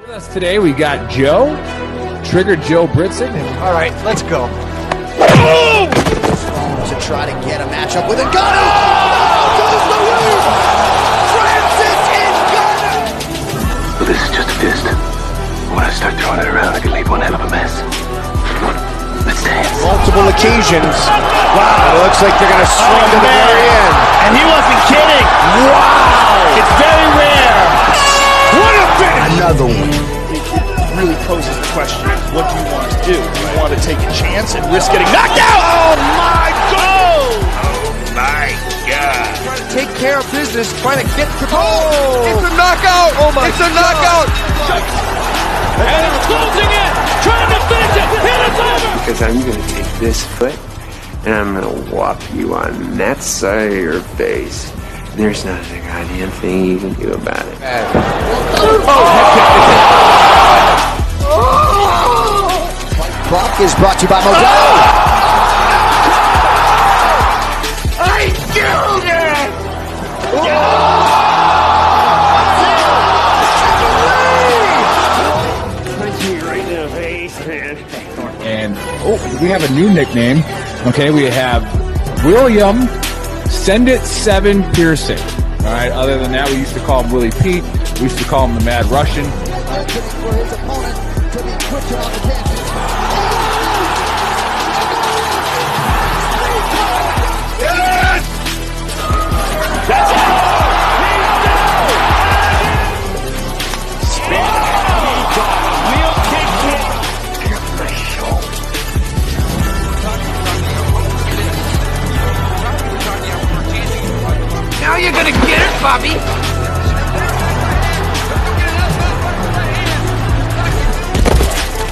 With us today, we got Joe, Trigger Joe Britson. All right, let's go. To try to get a matchup with Ngannou. Goes the roof. Francis Ngannou. Well, this is just a fist. When I start throwing it around, I can leave one hell of a mess. Let's dance. Multiple occasions. Wow, it looks like they're going to swing to the very end. And he wasn't kidding. Wow. It's very rare. What a finish. Another one. It really poses the question, what do you want to do? Do you want to take a chance and risk getting knocked out? Oh, my God. My God. Trying to take care of business, trying to get to goal. It's a knockout. Oh, my It's a knockout. And it's closing in, trying to finish it, and it's over! Because I'm going to take this foot and I'm going to whop you on that side of your face. There's not a goddamn thing you can do about it. Buck is brought to you by Modelo. I killed it! And we have a new nickname. Okay, we have William Send It 7 Pearson. All right, other than that, we used to call him Willie Pete. We used to call him the Mad Russian. For his opponent to be quicker on the catches. Now you're gonna get it, Bobby!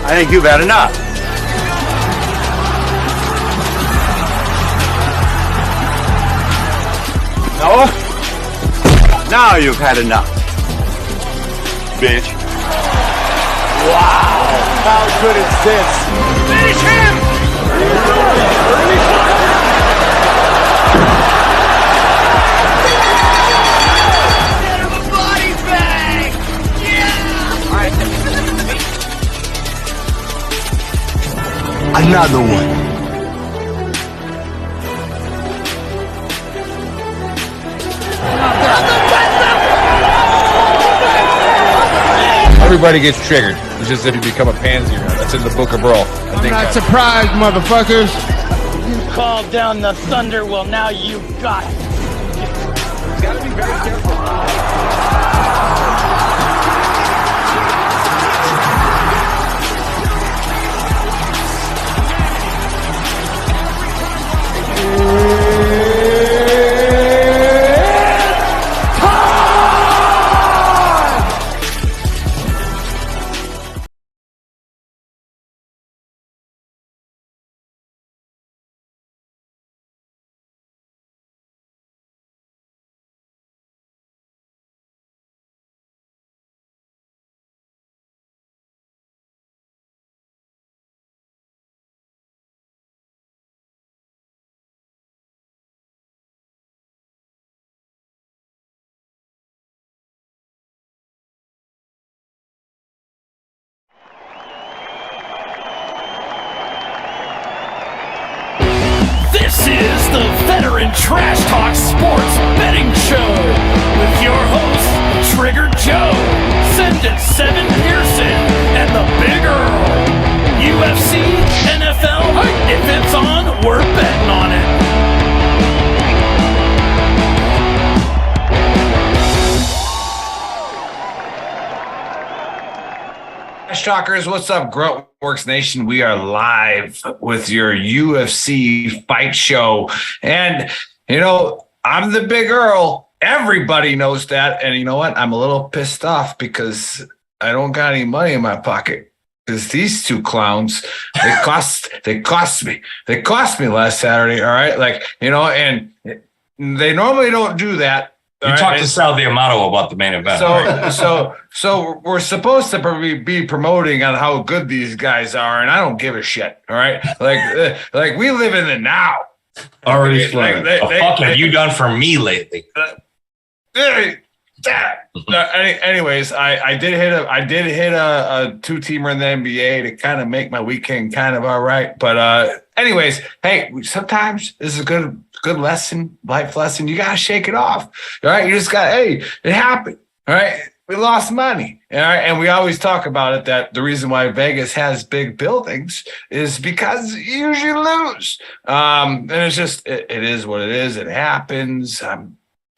I think you've had enough. No? Now you've had enough. Bitch. Wow. How good is this? Finish him! Another one. Everybody gets triggered. It's just if you become a pansy. That's in the Book of Brawl. I'm not surprised, motherfuckers. You called down the thunder, well now you got it. Gotta be very careful. This is the Veteran Trash Talk Sports Betting Show with your hosts, Trigger Joe, Send It 7 Pearson, and the Big Earl. UFC, NFL, if it's on, we're betting on it. Trash Talkers, what's up, Gruntworks Nation? We are live with your UFC fight show. And, you know, I'm the Big Earl. Everybody knows that. And you know what? I'm a little pissed off because I don't got any money in my pocket. Because these two clowns, they cost me last Saturday, all right? Like, you know, and they normally don't do that. You talked to Sal Diamato about the main event. So we're supposed to be promoting on how good these guys are, and I don't give a shit. All right, like we live in the now. Already, what the fuck have you done for me lately? anyways, I did hit a 2-teamer in the NBA to kind of make my weekend kind of all right. But anyways, hey, sometimes this is a good lesson, life lesson. You gotta shake it off. All right, you just got it happened. All right. We lost money. All right. And we always talk about it, that the reason why Vegas has big buildings is because you usually lose. And it's just, it is what it is. It happens.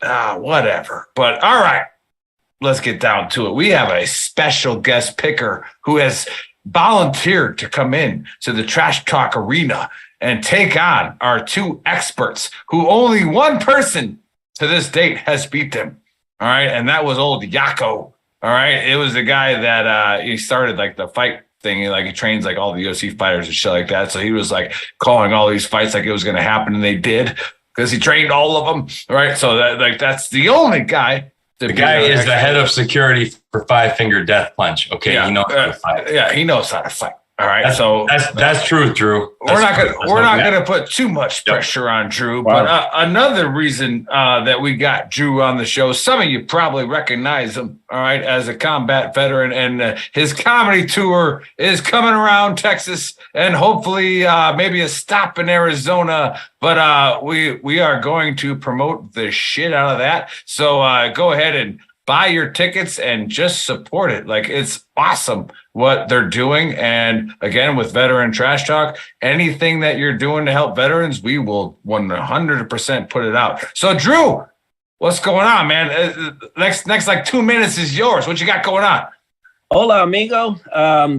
Whatever. But all right, let's get down to it. We have a special guest picker who has volunteered to come in to the Trash Talk Arena and take on our 2 experts who only one person to this date has beat them. All right. And that was old Yako. All right. It was the guy that he started like the fight thing. He trains like all the UFC fighters and shit like that. So he was like calling all these fights like it was going to happen. And they did, because he trained all of them. All right. So that's the only guy. The guy is the head of security for 5-Finger Death Punch. Okay. Yeah. He knows how to fight. Yeah. He knows how to fight. All right. That's true, Drew. We're not gonna put too much pressure on Drew. Wow. But another reason that we got Drew on the show, some of you probably recognize him, all right, as a combat veteran, and his comedy tour is coming around Texas, and hopefully maybe a stop in Arizona. But we are going to promote the shit out of that. So go ahead and buy your tickets and just support it. Like, it's awesome what they're doing. And again, with Veteran Trash Talk, anything that you're doing to help veterans, we will 100% put it out. So Drew, what's going on, man? Next like 2 minutes is yours. What you got going on? Hola, amigo.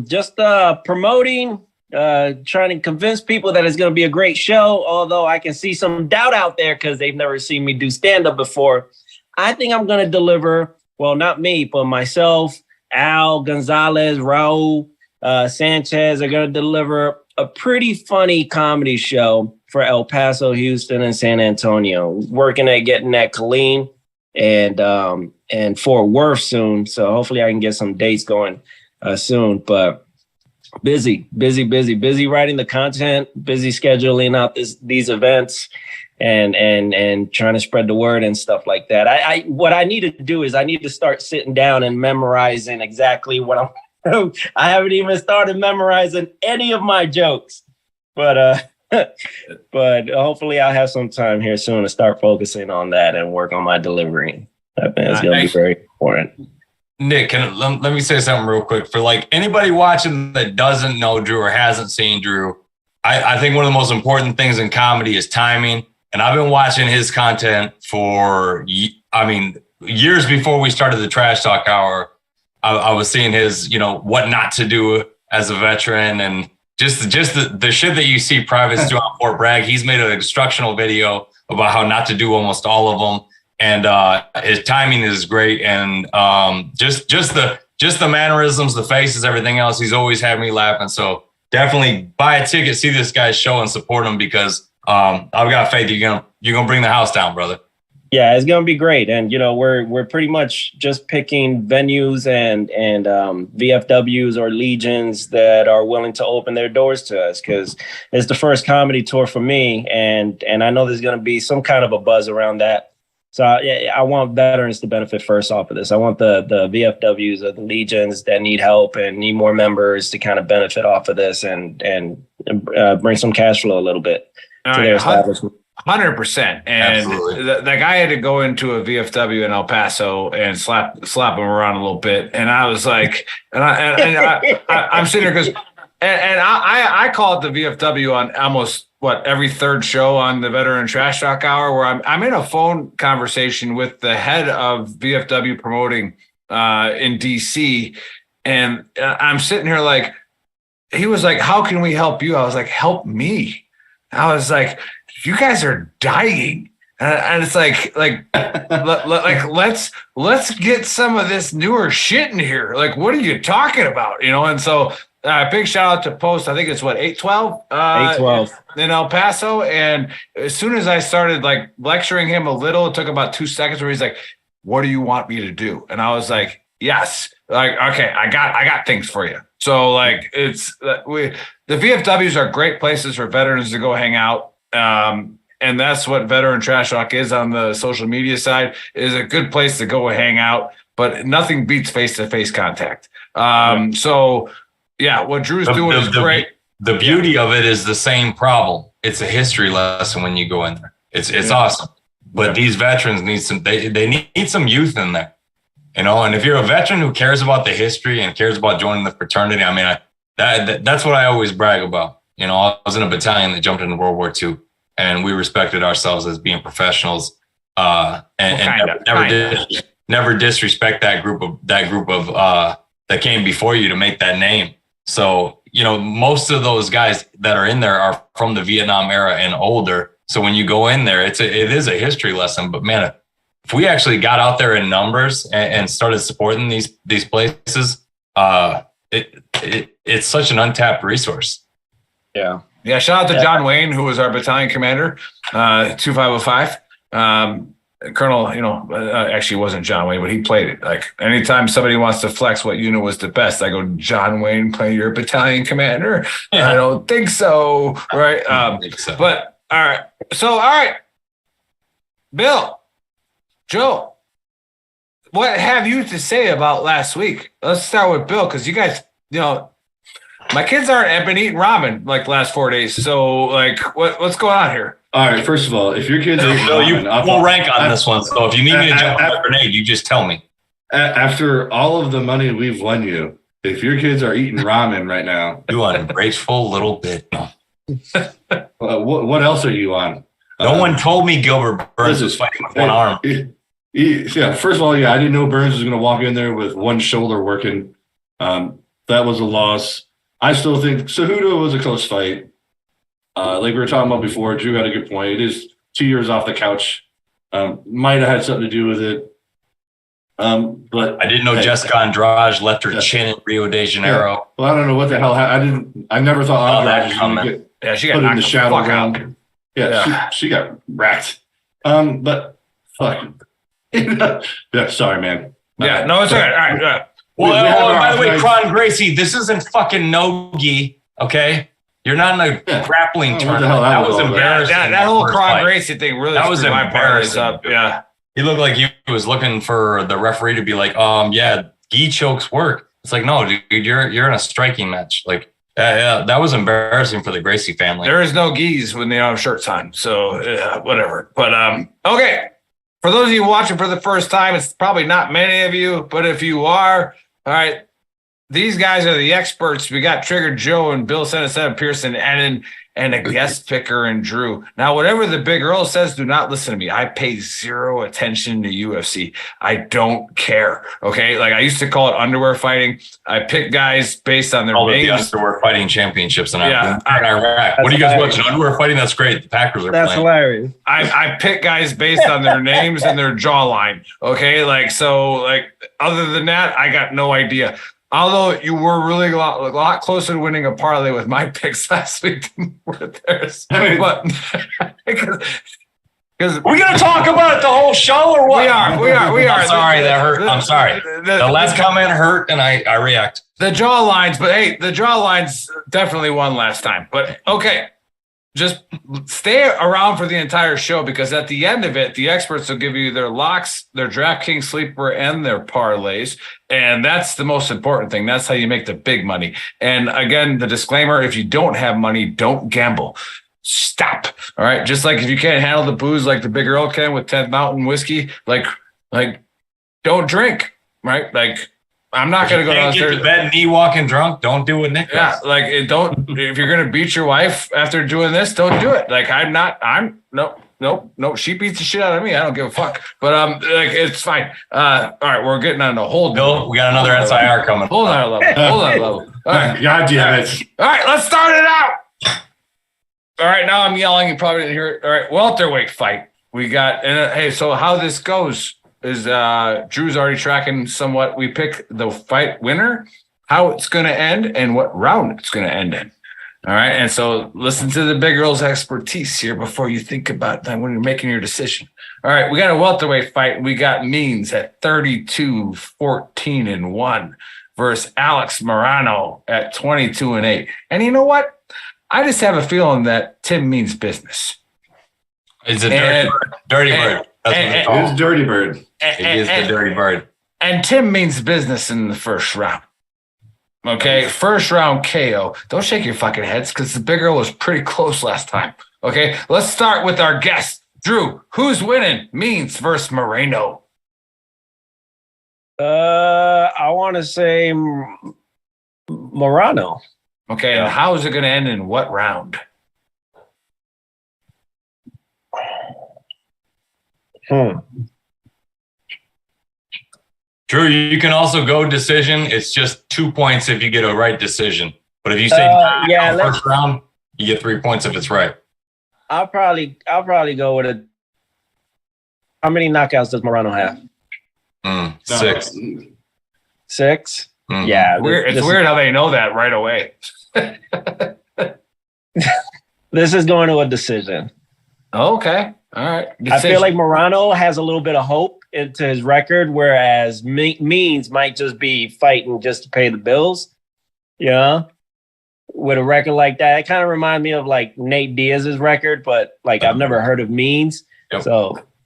Just promoting, trying to convince people that it's going to be a great show. Although I can see some doubt out there because they've never seen me do stand-up before. I think I'm going to deliver, well, not me, but myself, Al, Gonzalez, Raul, Sanchez are going to deliver a pretty funny comedy show for El Paso, Houston, and San Antonio. Working at getting that Killeen and Fort Worth soon. So hopefully I can get some dates going soon. But busy writing the content, busy scheduling out these events. And trying to spread the word and stuff like that. What I need to do is I need to start sitting down and memorizing exactly what I'm. I haven't even started memorizing any of my jokes, but hopefully I'll have some time here soon to start focusing on that and work on my delivery. I think it's going to be very important. Nick, let me say something real quick for like anybody watching that doesn't know Drew or hasn't seen Drew. I think one of the most important things in comedy is timing. And I've been watching his content for, years before we started the Trash Talk Hour. I was seeing his, what not to do as a veteran, and just the shit that you see privates do on Fort Bragg. He's made an instructional video about how not to do almost all of them, and his timing is great. And just the mannerisms, the faces, everything else. He's always had me laughing. So definitely buy a ticket, see this guy's show, and support him because. I've got faith you're gonna bring the house down, brother. Yeah, it's gonna be great, and we're pretty much just picking venues and VFWs or legions that are willing to open their doors to us, because it's the first comedy tour for me, and I know there's gonna be some kind of a buzz around that. So I want veterans to benefit first off of this. I want the VFWs or the legions that need help and need more members to kind of benefit off of this and bring some cash flow a little bit. All right, 100%. And like I had to go into a VFW in El Paso and slap him around a little bit. And I was like, I'm sitting there because, and I call it the VFW on almost every third show on the Veteran Trash Talk Hour, where I'm in a phone conversation with the head of VFW promoting in DC. And I'm sitting here like, he was like, how can we help you? I was like, help me. I was like, you guys are dying. And it's like let's get some of this newer shit in here. Like, what are you talking about? And so big shout out to Post. I think it's 812 in El Paso. And as soon as I started like lecturing him a little, it took about 2 seconds where he's like, what do you want me to do? And I was like, yes. Like, okay, I got things for you. So like the VFWs are great places for veterans to go hang out. And that's what Veteran Trash Talk is on the social media side, is a good place to go hang out. but nothing beats face-to-face contact. So, yeah, what Drew's doing is great. The beauty of it is the same problem. It's a history lesson when you go in there. It's awesome. But these veterans need they need some youth in there. And if you're a veteran who cares about the history and cares about joining the fraternity, I mean, that's what I always brag about. I was in a battalion that jumped into World War II, and we respected ourselves as being professionals, never disrespect that group of that came before you to make that name. So, most of those guys that are in there are from the Vietnam era and older. So when you go in there, it is a history lesson. But man, if we actually got out there in numbers and started supporting these places, it's such an untapped resource. Yeah. Yeah. Shout out to John Wayne, who was our battalion commander, 2505. Colonel, actually wasn't John Wayne, but he played it. Like anytime somebody wants to flex what unit was the best, I go, John Wayne, play your battalion commander. Yeah. I don't think so. Right. I don't think so. But all right. So, all right. Bill, Joe, what have you to say about last week? Let's start with Bill, because you guys, my kids have been eating ramen like the last 4 days. So, like, what's going on here? All right. First of all, if your kids are we'll rank on this one. So if you need me to jump on a grenade, you just tell me. After all of the money we've won you, if your kids are eating ramen right now, you ungrateful little bit. What else are you on? No one told me Gilbert Burns was fighting with one arm. Yeah. First of all, I didn't know Burns was going to walk in there with one shoulder working. That was a loss. I still think Cejudo was a close fight. Like we were talking about before, Drew had a good point. It is 2 years off the couch. Might have had something to do with it. But I didn't know Jessica Andrade left her chin in Rio de Janeiro. Yeah. Well, I don't know what the hell happened. I never thought Andrade was going to get she got put in the shadow round. Out. Yeah. She got racked. But fuck. Yeah, sorry, man. Yeah, no, it's all right. All right. Well, by the way, Kron Gracie, this isn't fucking no-gi, okay? You're not in a grappling tournament. That was embarrassing. That whole Kron Gracie thing really screwed my parlays up. Yeah. He looked like he was looking for the referee to be like, gi chokes work. It's like, no, dude, you're in a striking match. Like, that was embarrassing for the Gracie family. There is no gis when they don't have shirts on. So, whatever. But, okay. For those of you watching for the first time, it's probably not many of you, but if you are, all right, these guys are the experts. We got Trigger Joe and Bill Senator Pearson and a guest picker in Drew. Now, whatever the Big Earl says, do not listen to me. I pay zero attention to UFC. I don't care. Okay, like I used to call it underwear fighting. I pick guys based on their names. The underwear fighting championships in Iraq. What are you guys watching? Underwear fighting? That's great. The Packers are playing. That's hilarious. I pick guys based on their names and their jawline. Okay, other than that, I got no idea. Although you were really a lot closer to winning a parlay with my picks last week than were theirs. But because we're gonna talk about it the whole show, or what? We are. I'm sorry, that hurt. I'm sorry. The last comment hurt, and I react. The jawlines, but hey, the jawlines definitely won last time. But okay. Just stay around for the entire show, because at the end of it, the experts will give you their locks, their DraftKings sleeper, and their parlays. And that's the most important thing. That's how you make the big money. And again, the disclaimer, if you don't have money, don't gamble. Stop. All right. Just like if you can't handle the booze like the Big Earl can with 10th Mountain whiskey, like don't drink. Right. Like, I'm not going to go downstairs. Get to bed knee walking drunk. Don't do what Nick does. Yeah, if you're going to beat your wife after doing this, don't do it. Like nope. She beats the shit out of me. I don't give a fuck. But it's fine. All right, we're getting on a whole. No, we got another SIR coming. Hold on a level. All right. God damn it. All right, let's start it out. All right, now I'm yelling. You probably didn't hear it. All right, welterweight fight. We got, hey, so how this goes is Drew's already tracking somewhat. We pick the fight winner, how it's going to end, and what round it's going to end in. All right. And so listen to the Big Earl's expertise here before you think about that when you're making your decision. All right. We got a welterweight fight. We got Means at 32-14-1 versus Alex Morano at 22-8. And you know what? I just have a feeling that Tim means business. It's a dirty bird. That's what it's dirty bird. It is the dirty bird. And Tim means business in the first round. Okay, first round KO. Don't shake your fucking heads because the big girl was pretty close last time. Okay, let's start with our guest. Drew, who's winning? Means versus Moreno. I want to say Morano. Okay, and how is it going to end in what round? Drew, you can also go decision. It's just 2 points if you get a right decision. But if you say first round, you get 3 points if it's right. I'll probably go with a. How many knockouts does Morano have? 6. 6? Mm. Yeah. It's weird how they know that right away. This is going to a decision. Okay. All right. I feel like Morano has a little bit of hope into his record, whereas Means might just be fighting just to pay the bills. Yeah. With a record like that, it kind of reminds me of like Nate Diaz's record, but like I've never heard of Means. Yep.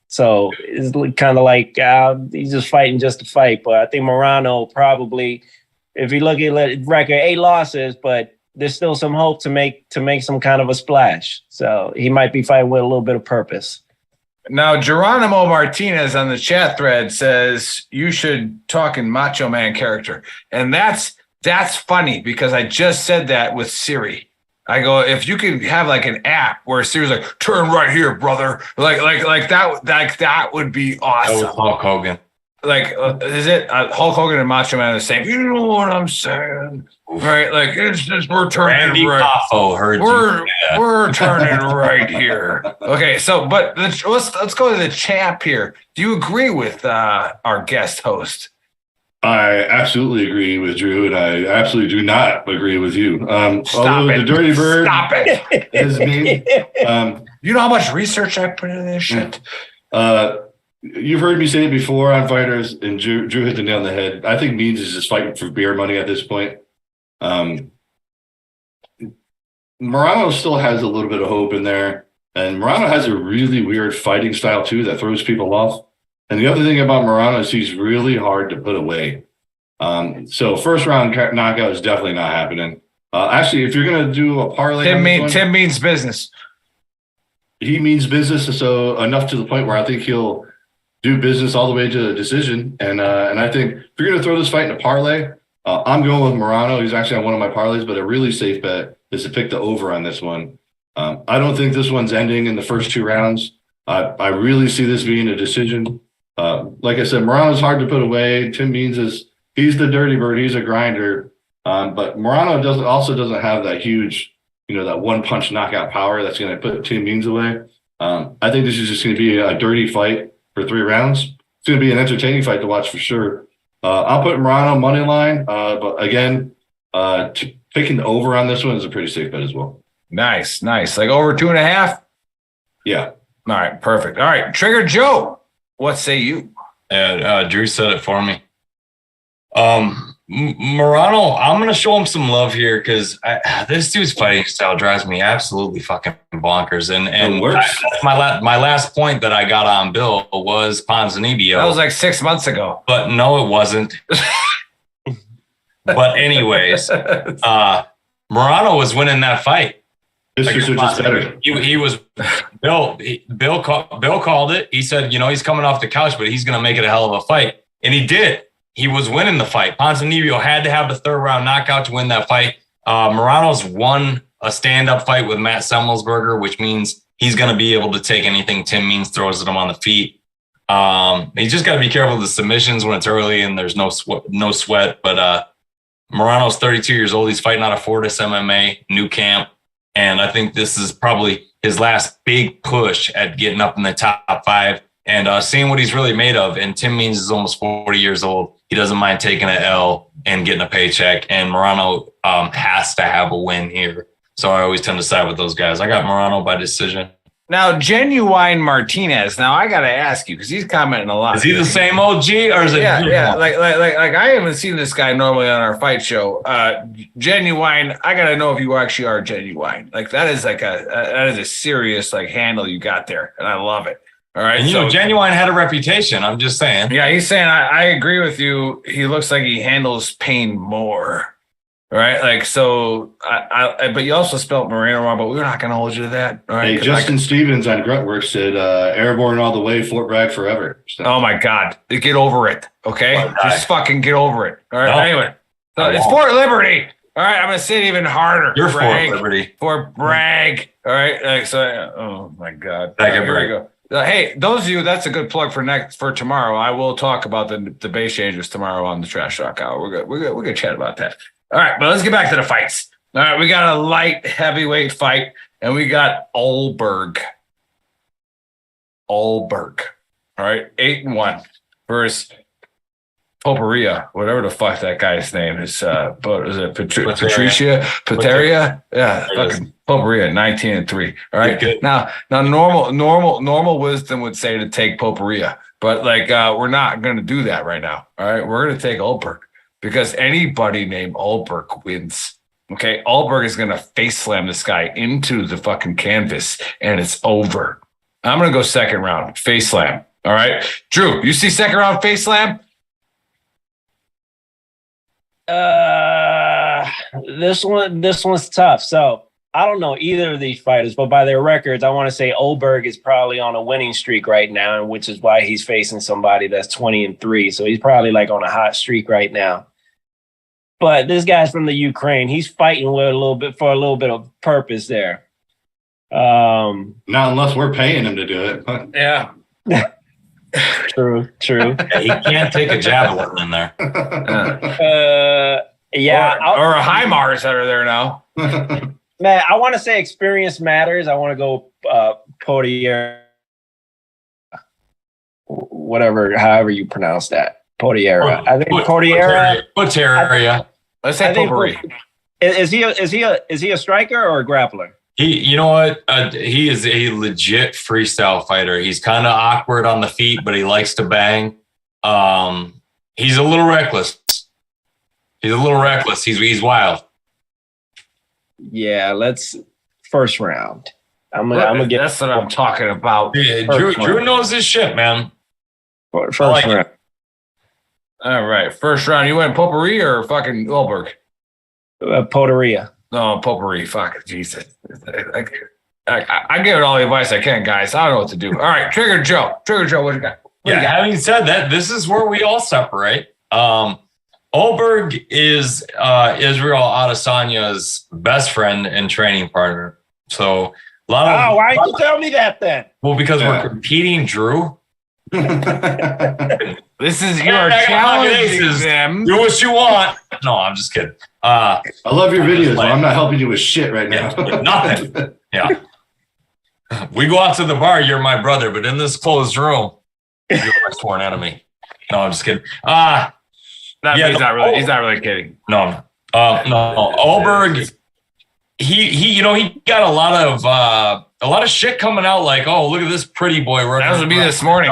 So it's kind of like he's just fighting just to fight. But I think Morano probably, if you look at the record, 8 losses, but there's still some hope to make some kind of a splash. So he might be fighting with a little bit of purpose. Now, Geronimo Martinez on the chat thread says you should talk in Macho Man character. And that's funny because I just said that with Siri. I go, if you could have like an app where Siri's like, turn right here, brother. Like that would be awesome. That was Hulk Hogan. Like, is it Hulk Hogan and Macho Man are the same? You know what I'm saying, right? Like, it's just we're turning Randy right. Poffo heard We're turning right here. Okay, so but let's go to the champ here. Do you agree with our guest host? I absolutely agree with Drew, and I absolutely do not agree with you. Stop it. The Dirty Bird. Stop it. Is me. You know how much research I put into this shit? You've heard me say it before on Fighters, and Drew hit the nail on the head. I think Means is just fighting for beer money at this point. Morano still has a little bit of hope in there, and Morano has a really weird fighting style too that throws people off. And the other thing about Morano is he's really hard to put away. So first round knockout is definitely not happening. Actually, if you're going to do a parlay, Tim means business. He means business, so enough to the point where I think he'll do business all the way to the decision. And I think if you're going to throw this fight in a parlay, I'm going with Morano. He's actually on one of my parlays, but a really safe bet is to pick the over on this one. I don't think this one's ending in the first 2 rounds. I really see this being a decision. Like I said, Morano's hard to put away. Tim Means he's the dirty bird. He's a grinder. But Morano doesn't have that huge, that one punch knockout power that's going to put Tim Means away. I think this is just going to be a dirty fight for 3 rounds. It's going to be an entertaining fight to watch for sure. I'll put Morano money line. But again, picking the over on this one is a pretty safe bet as well. Nice. Like over 2.5? Yeah. All right, perfect. All right, Trigger Joe. What say you? Yeah, Drew said it for me. Morano, I'm going to show him some love here because this dude's fighting style drives me absolutely fucking bonkers. And that's my last point that I got on Bill was Ponzinibbio. That was like 6 months ago. But no, it wasn't. But anyways, Morano was winning that fight. Better. He was Bill called it. He said, he's coming off the couch, but he's going to make it a hell of a fight. And he did. He was winning the fight. Ponzinibbio had to have the 3rd round knockout to win that fight. Morano's won a stand-up fight with Matt Semmelsberger, which means he's going to be able to take anything Tim Means throws at him on the feet. He's just got to be careful of the submissions when it's early and there's no sweat. But Morano's 32 years old. He's fighting out of Fortis MMA, new camp. And I think this is probably his last big push at getting up in the top 5 and seeing what he's really made of. And Tim Means is almost 40 years old. He doesn't mind taking an L and getting a paycheck. And Morano has to have a win here. So I always tend to side with those guys. I got Morano by decision. Now, Genuine Martinez. Now, I got to ask you because he's commenting a lot. Is he the same OG or is it? Yeah. Like I haven't seen this guy normally on our fight show. Genuine. I got to know if you actually are genuine. Like that is a serious like handle you got there, and I love it. All right. And you know, Genuine had a reputation. I'm just saying. Yeah, he's saying I agree with you. He looks like he handles pain more. All right. Like, so but you also spelled Moreno wrong, but we're not going to hold you to that. All right. Hey, Justin Stevens on Gruntworks said airborne all the way, Fort Bragg forever. So. Oh my God. Get over it. Okay. Just fucking get over it. All right. No. Anyway, so it's Fort Liberty. All right. I'm going to say it even harder. You're Fort Liberty. Fort Bragg. All right. Like, so, oh my God. Here we go. Hey, those of you, that's a good plug for tomorrow. I will talk about the base changes tomorrow on the Trash Talk Hour. We're going to chat about that. All right, but let's get back to the fights. All right, we got a light heavyweight fight, and we got Olberg. All right, 8-1 versus Poperia, whatever the fuck that guy's name is. But is it Patricia? Pateria? Yeah, fucking Poperia, 19-3. All right. Now normal wisdom would say to take Poperia, but like we're not going to do that right now. All right, we're going to take Olberg because anybody named Olberg wins. Okay, Olberg is going to face slam this guy into the fucking canvas, and it's over. I'm going to go second round face slam. All right, Drew, you see second round face slam? This one's tough. So I don't know either of these fighters, but by their records, I want to say Olberg is probably on a winning streak right now, which is why he's facing somebody that's 20-3. So he's probably like on a hot streak right now. But this guy's from the Ukraine. He's fighting with a little bit of purpose there. Not unless we're paying him to do it. Yeah. True. He can't take a javelin in there. Yeah. Or a HIMARS that are there now. Man, I want to say experience matters. I want to go Potier. However you pronounce that. Potiera. I think Potiera. Poteria. Let's say Potpourri. Is he a striker or a grappler? You know what? He is a legit freestyle fighter. He's kind of awkward on the feet, but he likes to bang. He's a little reckless. He's wild. Yeah, let's first round. I'm gonna get. That's what I'm talking about. Yeah, Drew knows his shit, man. First round. All right, first round. You went Potpourri or fucking Olberg? Poteria. No, Potpourri. Fuck, Jesus. I give it all the advice I can, guys. I don't know what to do. All right, Trigger Joe, what you got? Having said that, this is where we all separate. Olberg is Israel Adesanya's best friend and training partner. So a lot of. Why didn't you tell me that then? Well, because we're competing, Drew. This is your challenge. Do what you want. No, I'm just kidding. I love your videos, but I'm not helping you with shit right now. Nothing. Yeah. We go out to the bar. You're my brother, but in this closed room, you're my sworn enemy. No, I'm just kidding. He's not really kidding. No. Olberg, he got a lot of shit coming out. Like, oh, look at this pretty boy. That was me this morning.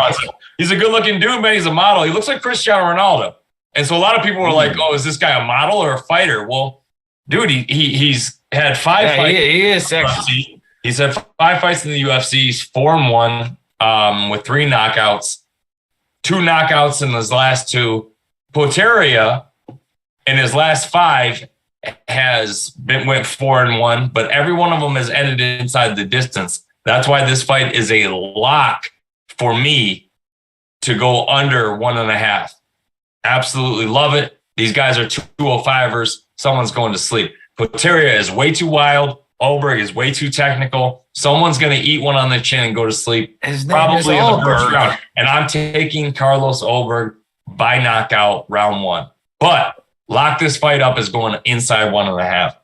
He's a good looking dude, man. He's a model. He looks like Cristiano Ronaldo. And so a lot of people were like, oh, is this guy a model or a fighter? Well, dude, he's had 5 fights. He is sexy. He's had 5 fights in the UFC. He's 4-1 with 3 knockouts, 2 knockouts in his last 2. Poteria in his last 5 went 4-1, but every one of them has ended inside the distance. That's why this fight is a lock for me to go under 1.5. Absolutely love it. These guys are 205ers. Someone's going to sleep. Poteria is way too wild. Olberg is way too technical. Someone's going to eat one on the chin and go to sleep. Probably in the first round. And I'm taking Carlos Olberg by knockout round 1. But lock this fight up as going inside 1.5.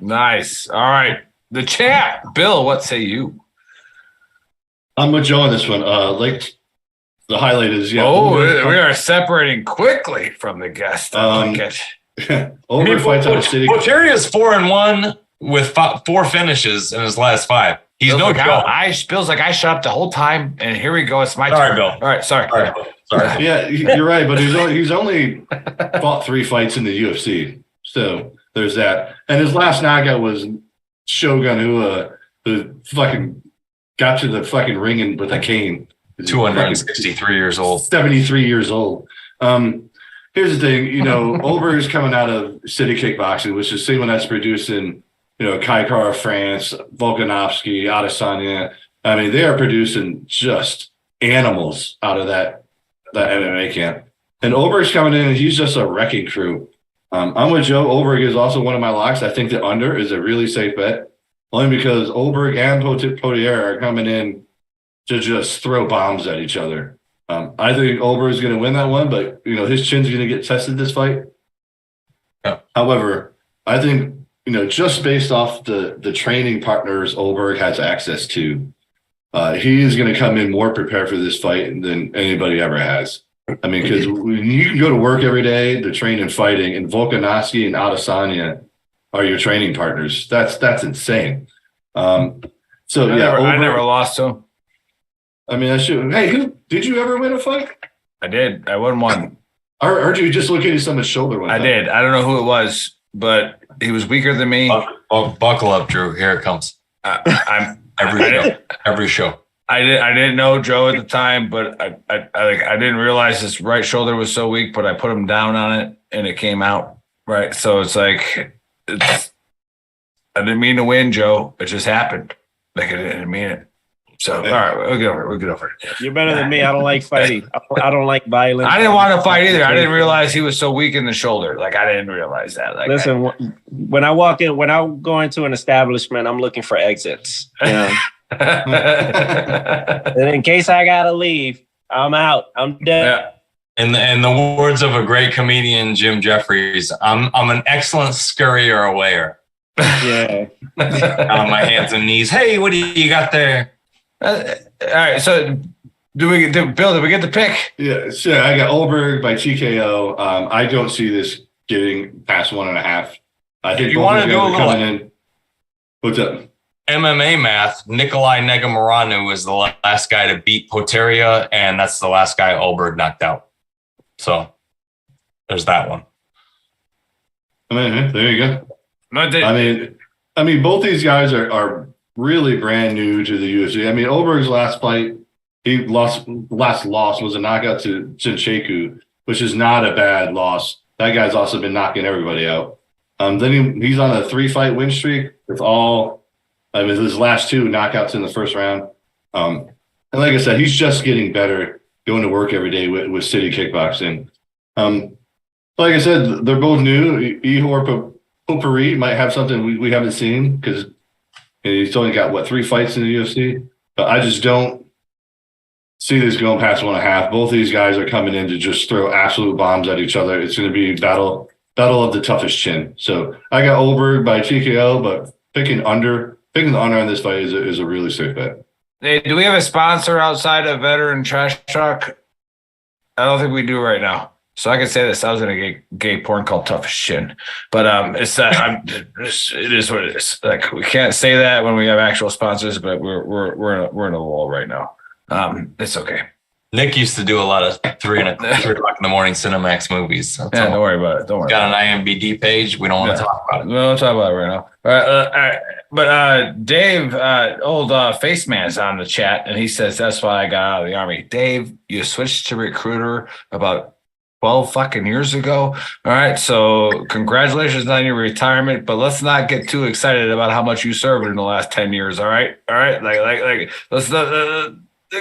Nice. All right. The chat. Bill, what say you? I'm with Joe on this one. Like the highlight is, we are separating quickly from the guest. Olberg fights out of City. Poteria is 4-1 with 4 finishes in his last 5. He's no joke. Feels like I shut up the whole time, and here we go. It's my turn. Bill. All right, sorry. Yeah, you're right, but he's only fought 3 fights in the UFC, so there's that. And his last knockout was Shogun, who fucking got to the fucking ring with a cane. 263 years old. 73 years old. Here's the thing, Oberg is coming out of City Kickboxing, which is someone that's producing, Kaikar, France, Volkanovski, Adesanya. I mean, they are producing just animals out of that MMA camp. And Oberg's coming in, and he's just a wrecking crew. I'm with Joe. Oberg is also one of my locks. I think the under is a really safe bet, only because Oberg and Potier are coming in to just throw bombs at each other. I think Oberg is going to win that one, but his chin's going to get tested this fight. Yeah. However, I think just based off the training partners Oberg has access to, he is going to come in more prepared for this fight than anybody ever has. I mean, because you can go to work every day to train in fighting, and Volkanovski and Adesanya are your training partners. That's insane. I never lost to him. I mean, hey, did you ever win a fight? I did. I won one. Or did you just look at someone's shoulder one time? I did. I don't know who it was, but he was weaker than me. Buckle up, Drew. Here it comes. I'm every show. I didn't know Joe at the time, but I didn't realize his right shoulder was so weak, but I put him down on it and it came out. Right. So I didn't mean to win, Joe. It just happened. I didn't mean it. So, all right, we'll get over it. You're better than me. I don't like fighting. I don't like violence. I didn't want to fight either. I didn't realize he was so weak in the shoulder. I didn't realize that. Listen, when I go into an establishment, I'm looking for exits. And in case I gotta leave, I'm out. I'm dead. Yeah. In the words of a great comedian, Jim Jeffries, I'm an excellent scurrier awayer. Yeah. On my hands and knees. Hey, what do you got there? All right. So, Bill? Did we get the pick? Yeah. Sure. I got Oberg by TKO. I don't see this getting past 1.5. I think you want to do a little in. What's up? MMA math, Nikolai Negumereanu was the last guy to beat Poteria, and that's the last guy Oberg knocked out. So there's that one. I mean, there you go. I mean, both these guys are really brand new to the UFC. I mean, Oberg's last fight, last loss was a knockout to Chincheku, which is not a bad loss. That guy's also been knocking everybody out. Then he's on a 3-fight win streak with his last 2 knockouts in the first round. And like I said, he's just getting better, going to work every day with City Kickboxing. Like I said, they're both new. Ihor Popuri might have something we haven't seen because he's only got, 3 fights in the UFC? But I just don't see this going past 1.5. Both these guys are coming in to just throw absolute bombs at each other. It's going to be battle of the toughest chin. So I got Oberg by TKO, but picking the under on this fight is a really safe bet. Hey, do we have a sponsor outside of Veteran Trash Talk? I don't think we do right now. So I can say this. I was in a gay porn called Toughest Shin. But it's that it is what it is. We can't say that when we have actual sponsors, but we're in a lull right now. It's okay. Nick used to do a lot of 3 o'clock in the morning Cinemax movies. So don't worry about it. Don't worry. Got an IMDb page. We don't want to talk about it. We don't talk about it right now. All right. But Dave, old Face Man's on the chat, and he says that's why I got out of the Army. Dave, you switched to recruiter about 12 fucking years ago. All right. So congratulations on your retirement, but let's not get too excited about how much you served in the last 10 years. All right. Let's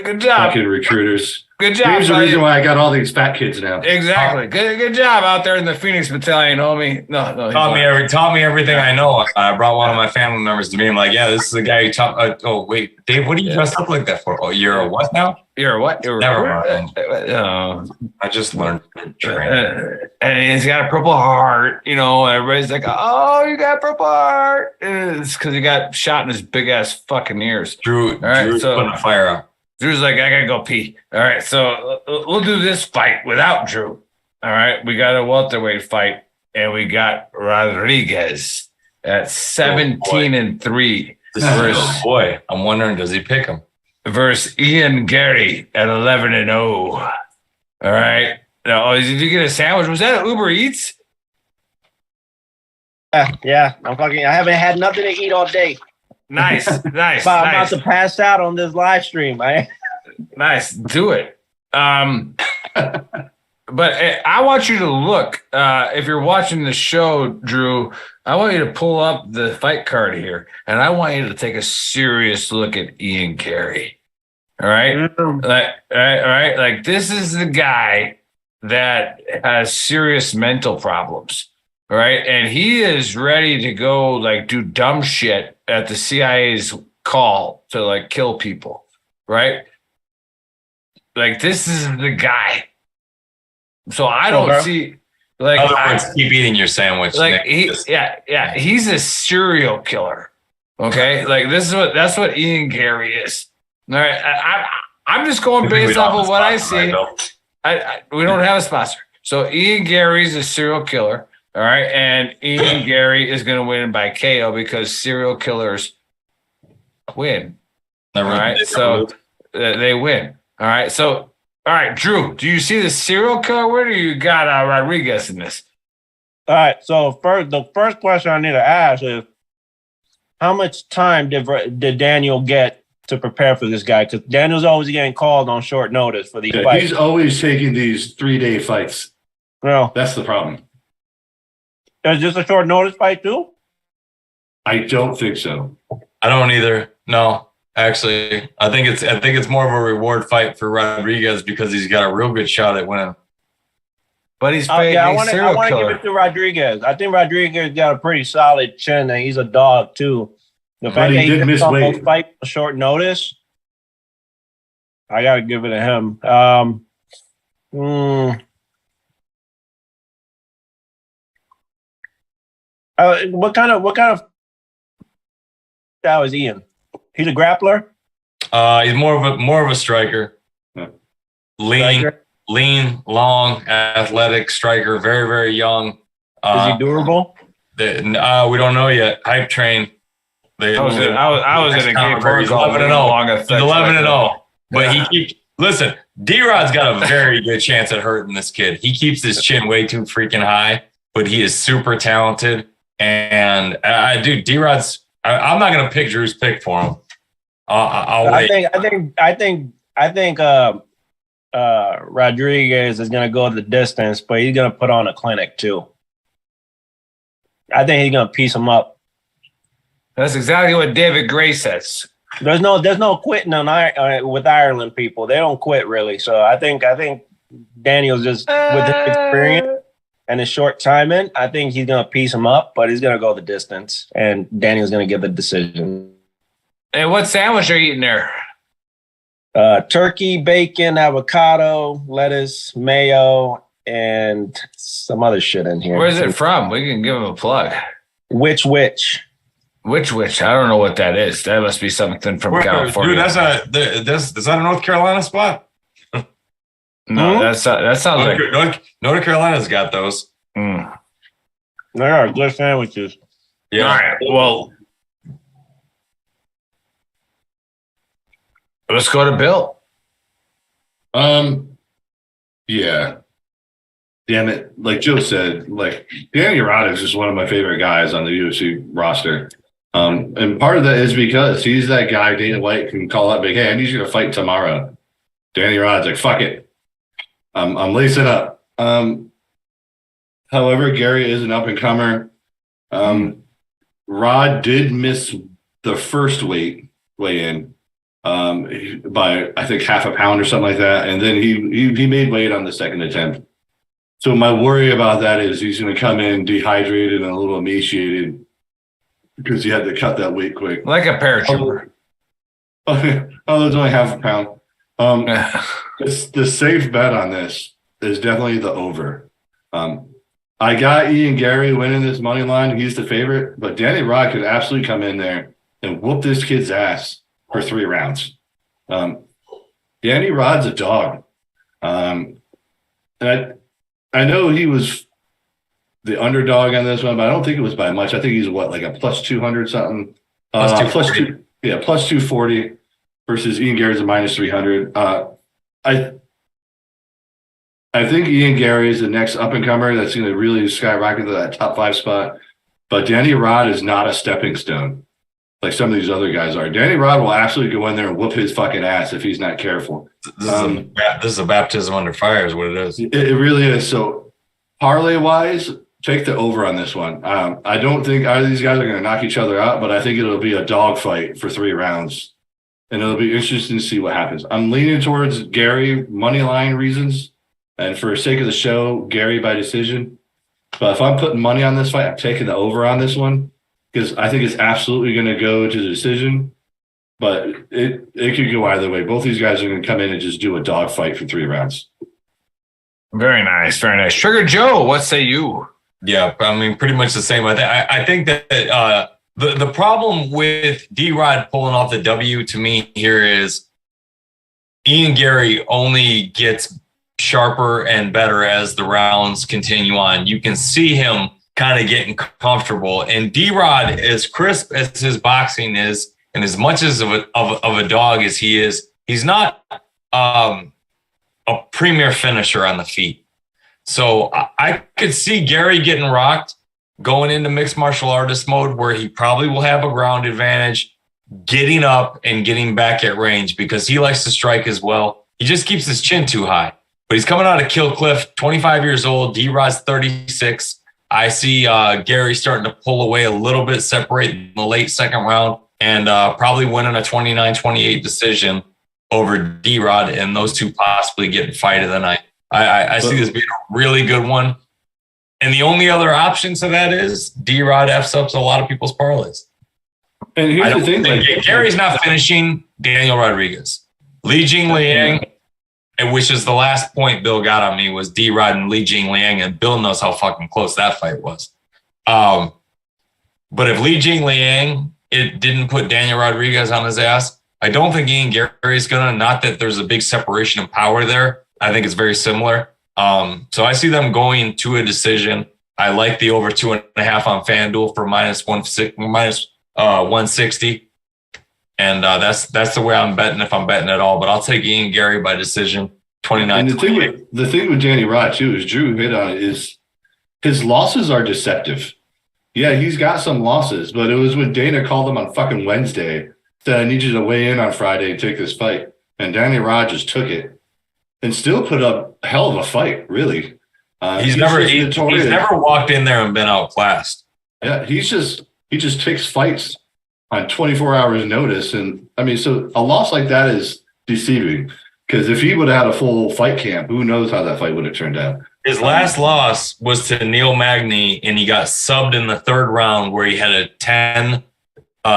good job. Fucking recruiters. Good job. Here's the reason why I got all these fat kids now. Exactly. Good job out there in the Phoenix Battalion, homie. No. Taught me everything I know. I brought one of my family members to me. I'm like, yeah, this is the guy who taught. Oh wait, Dave, what are you dressed up like that for? Oh, you're a what now? You're a what? Never mind. I just learned. And he's got a purple heart. Everybody's like, oh, you got a purple heart. It's because he got shot in his big ass fucking ears. Drew's putting a fire out. Drew's like, I gotta go pee. All right, so we'll do this fight without Drew. All right, we got a welterweight fight, and we got Rodriguez at 17-3. Boy, I'm wondering, does he pick him? Versus Ian Gary at 11-0. All right. Now, did you get a sandwich? Was that Uber Eats? Yeah. I haven't had nothing to eat all day. Nice. I'm about to pass out on this live stream. Nice. Do it. But I want you to look. If you're watching the show, Drew, I want you to pull up the fight card here, and I want you to take a serious look at Ian Carey. All right? All right? Like, this is the guy that has serious mental problems. All right? And he is ready to go, like, do dumb shit at the CIA's call to, like, kill people. Right? Like, this is the guy. So I don't see, like, in other words, keep eating your sandwich. Like, he's a serial killer. Okay, like that's what Ian Carey is. All right, I'm just going based off of what I see. We don't have a sponsor, so Ian Carey's a serial killer. All right, and Ian Carey is going to win by KO because serial killers win. All right, so they win. All right, so. All right, Drew, do you see the serial killer? Where do you got Rodriguez in this? All right, so the first question I need to ask is, how much time did Daniel get to prepare for this guy? Because Daniel's always getting called on short notice for these fights. He's always taking these 3-day fights. No. That's the problem. Is this a short notice fight too? I don't think so. I don't either. No. Actually, I think it's more of a reward fight for Rodriguez because he's got a real good shot at winning. But he's paying I want to give it to Rodriguez. I think Rodriguez got a pretty solid chin, and he's a dog too. The fact that he did miss weight, fight short notice, I got to give it to him. What kind of style is Ian? He's a grappler. He's more of a striker. Lean, long, athletic striker. Very, very young. Is he durable? We don't know yet. Hype train. I was in a game where he's 11-0. 11-0. But he keeps. Listen, D-Rod's got a very good chance at hurting this kid. He keeps his chin way too freaking high, but he is super talented. And D-Rod's. I'm not going to pick Drew's pick for him. I'll wait. I think Rodriguez is going to go the distance, but he's going to put on a clinic too. I think he's going to piece him up. That's exactly what David Gray says. There's no quitting with Ireland people. They don't quit really. So I think Daniel's just with his experience and his short time in, I think he's going to piece him up, but he's going to go the distance, and Daniel's going to give the decision. And what sandwich are you eating there? Turkey, bacon, avocado, lettuce, mayo, and some other shit in here. Where's it from? We can give him a plug. Which? I don't know what that is. That must be something from California. Dude, is that a North Carolina spot? No, that sounds like North Carolina's got those. They are good sandwiches. Yeah. All right. Well, let's go to Bill. Yeah. Damn it. Like Joe said, like Danny Roddick is just one of my favorite guys on the UFC roster. And part of that is because he's that guy Dana White can call up big, hey, I need you to fight tomorrow. Danny Roddick's like, fuck it. I'm lacing up. However, Gary is an up-and-comer. Rod did miss the first weigh-in by, I think, half a pound or something like that. And then he made weight on the second attempt. So my worry about that is he's going to come in dehydrated and a little emaciated because he had to cut that weight quick. Like a paratrooper. Oh, there's only half a pound. The safe bet on this is definitely the over. I got Ian Gary winning this money line. He's the favorite, but Danny Rod could absolutely come in there and whoop this kid's ass for 3 rounds. Danny Rod's a dog. And I know he was the underdog on this one, but I don't think it was by much. I think he's like a plus 200 something. Plus 240. Plus 240 versus Ian Gary's a minus 300. I think Ian Gary is the next up-and-comer that's going to really skyrocket to that top 5 spot. But Danny Rod is not a stepping stone. like some of these other guys are. Danny Rod will actually go in there and whoop his fucking ass if he's not careful. This is a baptism under fire is what it is. It really is. So parlay-wise, take the over on this one. I don't think either of these guys are going to knock each other out, but I think it'll be a dogfight for 3 rounds. And it'll be interesting to see what happens. I'm leaning towards Gary, money line reasons. And for sake of the show, Gary by decision. But if I'm putting money on this fight, I'm taking the over on this one because I think it's absolutely going to go to the decision. But it could go either way. Both these guys are going to come in and just do a dogfight for 3 rounds. Very nice. Very nice. Trigger Joe, what say you? Yeah, I mean, pretty much the same. I think that the problem with D-Rod pulling off the W to me here is Ian Gary only gets sharper and better as the rounds continue on. You can see him kind of getting comfortable. And D-Rod, as crisp as his boxing is, and as much as of a dog as he is, he's not a premier finisher on the feet. So I could see Gary getting rocked, going into mixed martial artist mode where he probably will have a ground advantage, getting up and getting back at range because he likes to strike as well. He just keeps his chin too high. But he's coming out of Kill Cliff, 25 years old. D-Rod's 36. I see Gary starting to pull away a little bit, separate in the late second round, and probably winning a 29-28 decision over D-Rod, and those two possibly getting fight of the night. I see this being a really good one. And the only other option to that is D-Rod F's up a lot of people's parlays. And here's the thing, Gary's not finishing Daniel Rodriguez. Li Jing Liang, which is the last point Bill got on me, was D-Rod and Li Jing Liang, and Bill knows how fucking close that fight was. But if Li Jing Liang, it didn't put Daniel Rodriguez on his ass, I don't think Ian Gary's gonna. Not that there's a big separation in power there. I think it's very similar. So I see them going to a decision. I like the over 2.5 on FanDuel for minus 160. And that's the way I'm betting if I'm betting at all. But I'll take Ian Gary by decision, 29. And the thing with Danny Rod, too, is Drew hit on it, is his losses are deceptive. Yeah, he's got some losses, but it was when Dana called him on fucking Wednesday, said, I need you to weigh in on Friday and take this fight. And Danny Rod just took it and still put up a hell of a fight, really. He's never walked in there and been outclassed. Yeah, he just takes fights on 24 hours notice. And I mean, so a loss like that is deceiving because if he would have had a full fight camp, who knows how that fight would have turned out. His last loss was to Neil Magny, and he got subbed in the 3rd round where he had a 10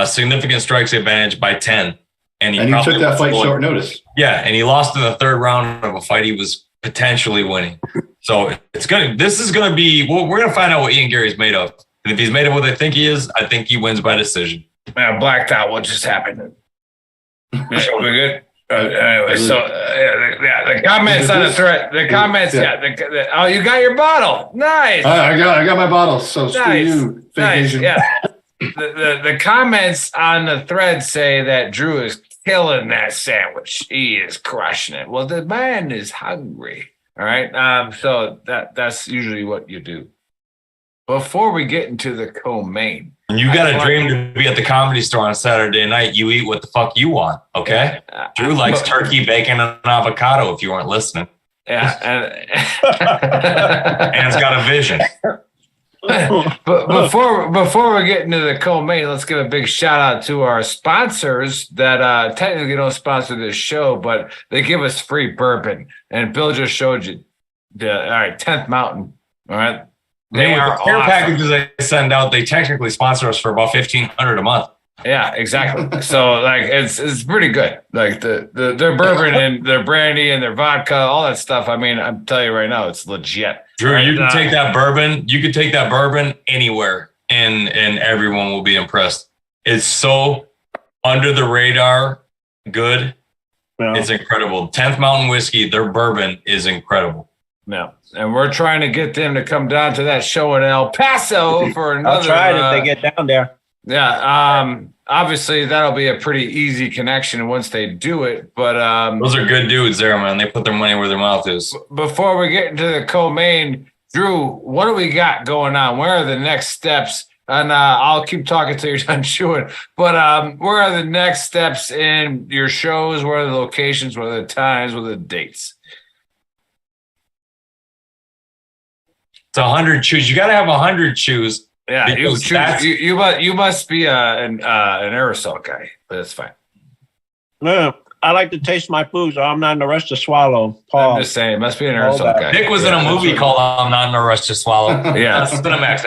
significant strikes advantage by 10. And he took that fight short notice. Yeah, and he lost in the 3rd round of a fight he was potentially winning. So this is gonna be, we're gonna find out what Ian Gary's made of. And if he's made of what they think he is, I think he wins by decision. Man, I blacked out what just happened. We're good. Anyway, so the comments on the thread. The comments, oh, you got your bottle. Nice. I got my bottle. So nice. You, nice. Yeah. The comments on the thread say that Drew is killing that sandwich. He is crushing it. Well, the man is hungry. All right. So that's usually what you do. Before we get into the co-main. And you got a dream to be at the Comedy Store on Saturday night. You eat what the fuck you want, okay? Drew likes turkey, bacon, and avocado, if you weren't listening. Yeah. Anne's got a vision. But before we get into the co-main, let's give a big shout out to our sponsors that technically don't sponsor this show, but they give us free bourbon. And Bill just showed you all right, 10th Mountain. All right. They are the care packages they send out. They technically sponsor us for about $1,500 a month. Yeah, exactly. So like it's pretty good. Like their bourbon and their brandy and their vodka, all that stuff. I mean, I'm telling you right now, it's legit. Drew, right? You can take that bourbon. You could take that bourbon anywhere, and everyone will be impressed. It's so under the radar, good. Yeah. It's incredible. 10th Mountain Whiskey, their bourbon is incredible. No. And we're trying to get them to come down to that show in El Paso for another. I'll try it if they get down there. Yeah. Obviously, that'll be a pretty easy connection once they do it. But those are good dudes there, man. They put their money where their mouth is. Before we get into the co-main, Drew, what do we got going on? Where are the next steps and I'll keep talking till you're done chewing. But where are the next steps in your shows? What are the locations? What are the times? What are the dates? It's 100 chews. You got to have 100 chews. Yeah, you must be an aerosol guy, but that's fine. No, I like to taste my food, so I'm not in a rush to swallow. Paul. I'm just saying, it must be an aerosol guy. Nick was in a movie called I'm Not in a Rush to Swallow. Yeah.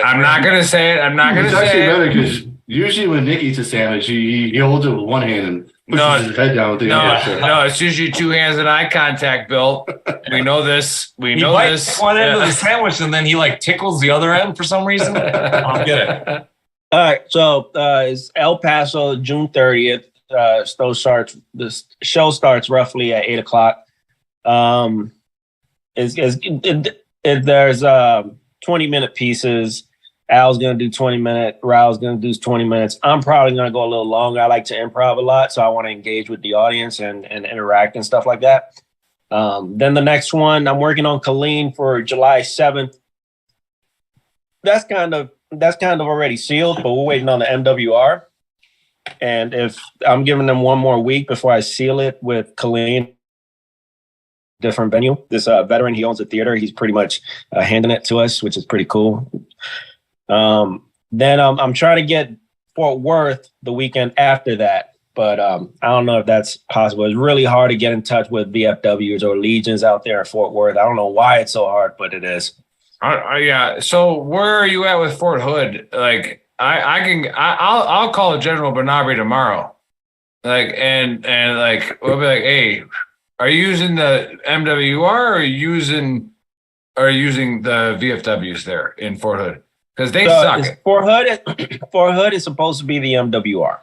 I'm not going to say it. I'm not going to say it. It's actually better because usually when Nick eats a sandwich, he holds it with one hand and pushes his head down with the other. No, it's usually two hands and eye contact, Bill. We know this. We know this. He bites one end of the sandwich and then he like tickles the other end for some reason. I don't get it. All right, so it's El Paso, June 30th. The show starts roughly at 8:00. There's 20-minute pieces. Al's gonna do 20-minute. Raul's gonna do 20 minutes. I'm probably gonna go a little longer. I like to improv a lot, so I want to engage with the audience and interact and stuff like that. Then the next one, I'm working on Colleen for July 7th. That's kind of already sealed, but we're waiting on the MWR. And if I'm giving them one more week before I seal it with Colleen, different venue. This veteran, he owns a theater. He's pretty much handing it to us, which is pretty cool. Then I'm trying to get Fort Worth the weekend after that, but I don't know if that's possible. It's really hard to get in touch with VFWs or Legions out there in Fort Worth. I don't know why it's so hard, but it is. Yeah. So where are you at with Fort Hood? Like, I'll call General Bernabé tomorrow. Like, and like, we'll be like, hey, are you using the MWR or are you using the VFWs there in Fort Hood? Because they suck. Fort Hood is supposed to be the MWR.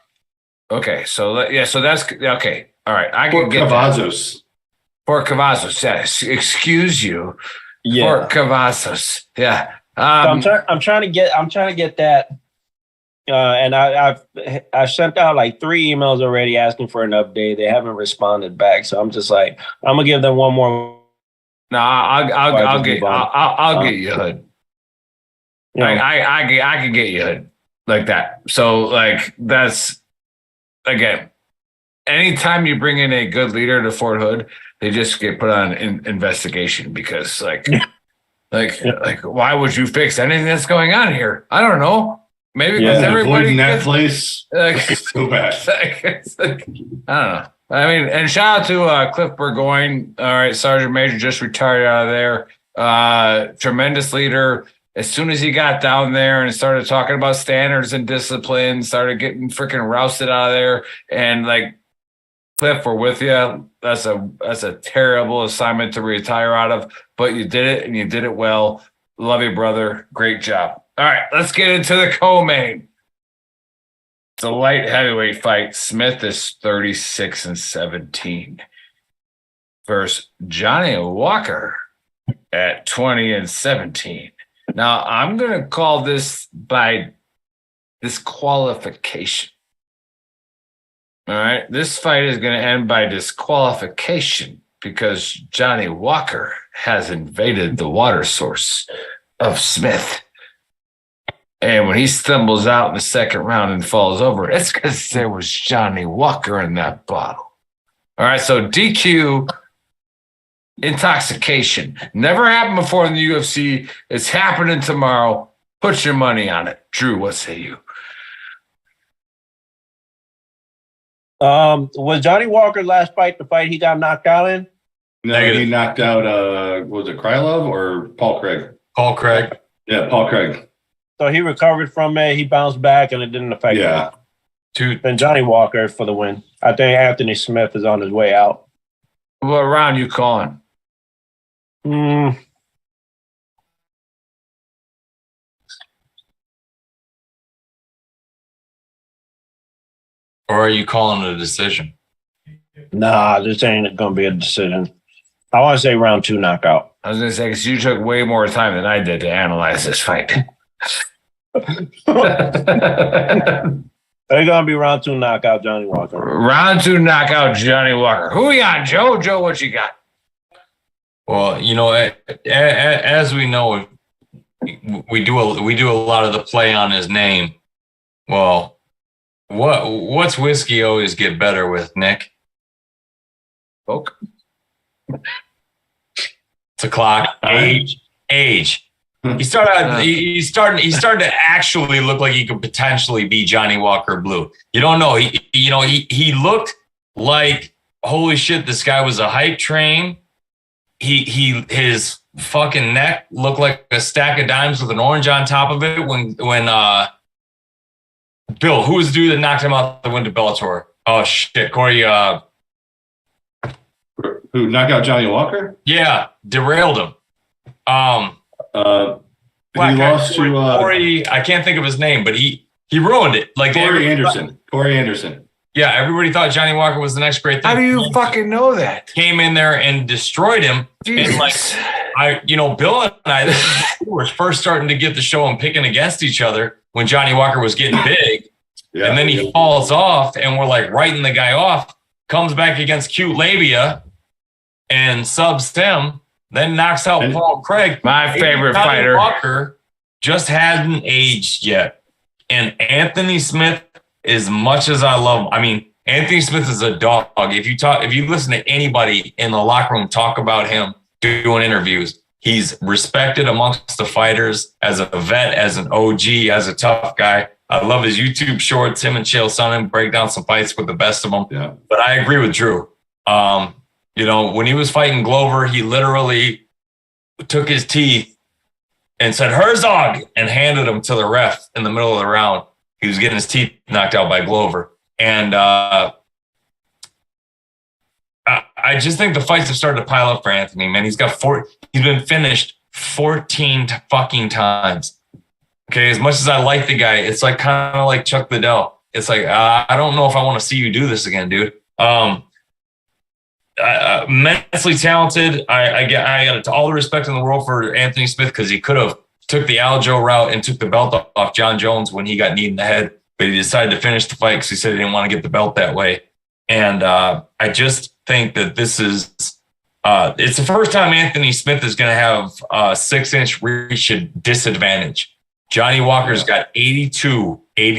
Okay. So that's okay. All right. I can get Cavazos. Fort Cavazos. Yes. Excuse you. Yeah. Fort Cavazos. Yeah. So I'm trying to get that. And I've sent out like 3 emails already asking for an update. They haven't responded back, so I'm just like, I'm gonna give them one more. No, I'll get you Hood. Yeah. I can get you Hood like that. So like that's again, anytime you bring in a good leader to Fort Hood, they just get put on investigation because like why would you fix anything that's going on here? I don't know. Maybe because everybody that place. So bad. I don't know. I mean, and shout out to Cliff Burgoyne. All right, Sergeant Major just retired out of there. Tremendous leader. As soon as he got down there and started talking about standards and discipline, started getting freaking rousted out of there. And like, Cliff, we're with you. That's a terrible assignment to retire out of, but you did it and you did it well. Love you, brother. Great job. All right, let's get into the co-main. It's a light heavyweight fight. Smith is 36-17 versus Johnny Walker at 20-17. Now, I'm going to call this by disqualification. All right, this fight is going to end by disqualification because Johnny Walker has invaded the water source of Smith. And when he stumbles out in the second round and falls over, it's because there was Johnny Walker in that bottle. All right, so DQ, intoxication. Never happened before in the UFC. It's happening tomorrow. Put your money on it. Drew, what say you? Was Johnny Walker's last fight the fight he got knocked out in? No, he knocked out, was it Krylov or Paul Craig? Paul Craig. Yeah, Paul Craig. So he recovered from it. He bounced back, and it didn't affect him. Dude. Then Johnny Walker for the win. I think Anthony Smith is on his way out. What round you calling? Or are you calling it a decision? Nah, this ain't going to be a decision. I want to say round 2 knockout. I was going to say, because you took way more time than I did to analyze this fight. It's going to be round 2 knockout, Johnny Walker. Round 2 knockout, Johnny Walker. Who you on, Joe? Joe, what you got? Well, you know, as we know, we do a lot of the play on his name. Well, what's whiskey always get better with, Nick? Coke. It's a clock. Age. He started to actually look like he could potentially be Johnny Walker Blue. You don't know. He looked like, holy shit, this guy was a hype train. His fucking neck looked like a stack of dimes with an orange on top of it when Bill, who was the dude that knocked him out the window, Bellator? Oh shit, Corey. Who knocked out Johnny Walker? Yeah, derailed him. He lost to Corey. I can't think of his name, but he ruined it. Like Corey Anderson. Yeah, everybody thought Johnny Walker was the next great thing. How do you fucking know that? Came in there and destroyed him. Jesus. And Bill and I were first starting to get the show and picking against each other when Johnny Walker was getting big. And then he falls off and we're like writing the guy off, comes back against Cute Labia and subs him, then knocks out Paul Craig. My favorite fighter. Walker just hadn't aged yet. And Anthony Smith, as much as I love him, Anthony Smith is a dog. If you listen to anybody in the locker room talk about him doing interviews, he's respected amongst the fighters as a vet, as an OG, as a tough guy. I love his YouTube shorts. Him and Chael Sonnen break down some fights with the best of them. Yeah. But I agree with Drew. When he was fighting Glover, he literally took his teeth and said, Herzog, and handed him to the ref in the middle of the round. He was getting his teeth knocked out by Glover. And I just think the fights have started to pile up for Anthony, man. He's been finished 14 fucking times. Okay, as much as I like the guy, it's like kind of like Chuck Liddell. It's like, I don't know if I want to see you do this again, dude. Immensely talented. I got all the respect in the world for Anthony Smith because he could have took the Aljo route and took the belt off John Jones when he got kneed in the head, but he decided to finish the fight because he said he didn't want to get the belt that way. And I just think that this is it's the first time Anthony Smith is going to have a 6-inch reach disadvantage. Johnny Walker's got 82. Yeah,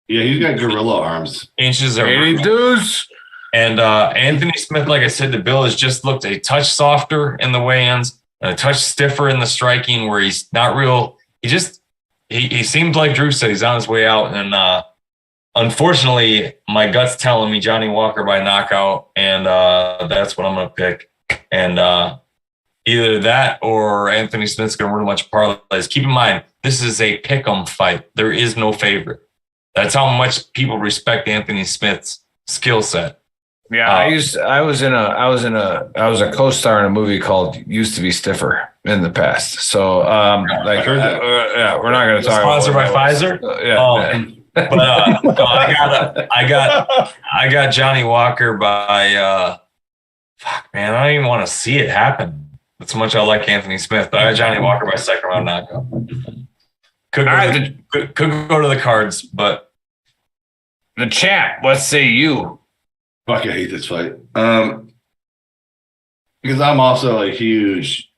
he's got gorilla arms. Inches of 82s. And Anthony Smith, like I said to Bill, has just looked a touch softer in the weigh-ins, and a touch stiffer in the striking, where he's not real. He seems like Drew said, he's on his way out. And unfortunately, my gut's telling me Johnny Walker by knockout, and that's what I'm going to pick. And either that or Anthony Smith's going to win a bunch of parlays. Keep in mind, this is a pick'em fight. There is no favorite. That's how much people respect Anthony Smith's skill set. Yeah, I was a co-star in a movie called Used to Be Stiffer in the past. So we're not going to talk sponsored by Pfizer. I got Johnny Walker by fuck, man, I don't even want to see it happen. That's how much I like Anthony Smith. But I got Johnny Walker by second round knockout. Could go to the cards, but the champ. What say you? Fuck, I hate this fight. Because I'm also a huge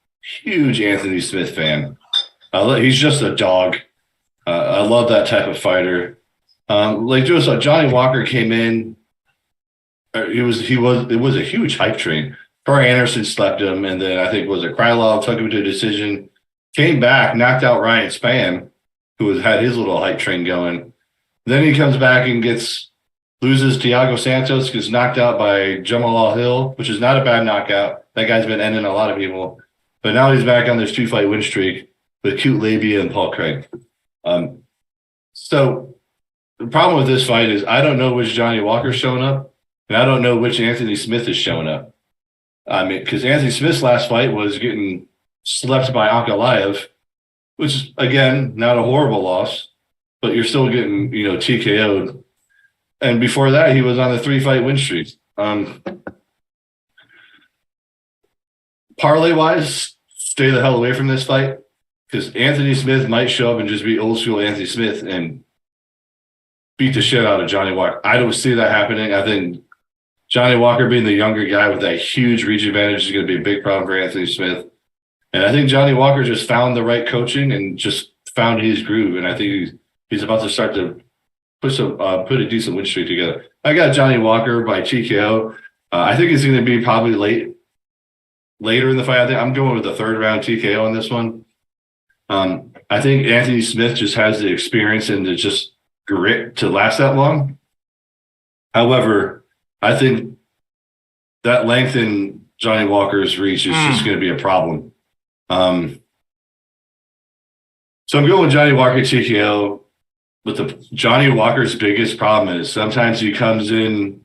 Anthony Smith fan. He's just a dog. I love that type of fighter. Johnny Walker came in. It was a huge hype train. Corey Anderson slept him, and then I think Krylov took him to a decision. Came back, knocked out Ryan Spann, who had his little hype train going. Then he comes back and loses Thiago Santos, gets knocked out by Jamal Hill, which is not a bad knockout. That guy's been ending a lot of people. But now he's back on this 2-fight win streak with Cute Labia and Paul Craig. So the problem with this fight is I don't know which Johnny Walker's showing up, and I don't know which Anthony Smith is showing up. Because Anthony Smith's last fight was getting slept by Ankalaev, which is, again, not a horrible loss, but you're still getting, TKO'd. And before that, he was on the 3-fight win streak. Parlay-wise, stay the hell away from this fight, because Anthony Smith might show up and just be old-school Anthony Smith and beat the shit out of Johnny Walker. I don't see that happening. I think Johnny Walker being the younger guy with that huge reach advantage is going to be a big problem for Anthony Smith. And I think Johnny Walker just found the right coaching and just found his groove. And I think he's about to start to put a decent win streak together. I got Johnny Walker by TKO. I think it's going to be probably later in the fight. I think I'm going with the 3rd round TKO on this one. I think Anthony Smith just has the experience and the just grit to last that long. However, I think that length in Johnny Walker's reach is just going to be a problem. So I'm going with Johnny Walker TKO. But Johnny Walker's biggest problem is sometimes he comes in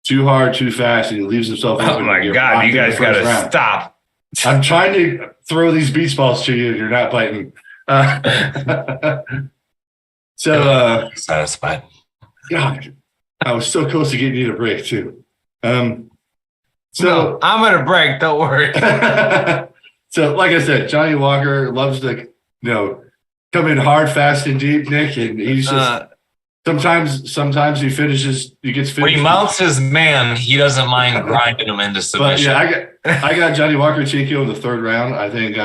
too hard, too fast, and he leaves himself open. Oh my God, you guys got to stop. I'm trying to throw these beach balls to you, and you're not biting. Satisfied. God, I was so close to getting you to break too. No, I'm going to break. Don't worry. So, like I said, Johnny Walker loves to, come in hard, fast, and deep, Nick, and he's just sometimes he gets finished. When he mounts his man, he doesn't mind grinding him into submission. But yeah, I got Johnny Walker TKO in the 3rd round. I think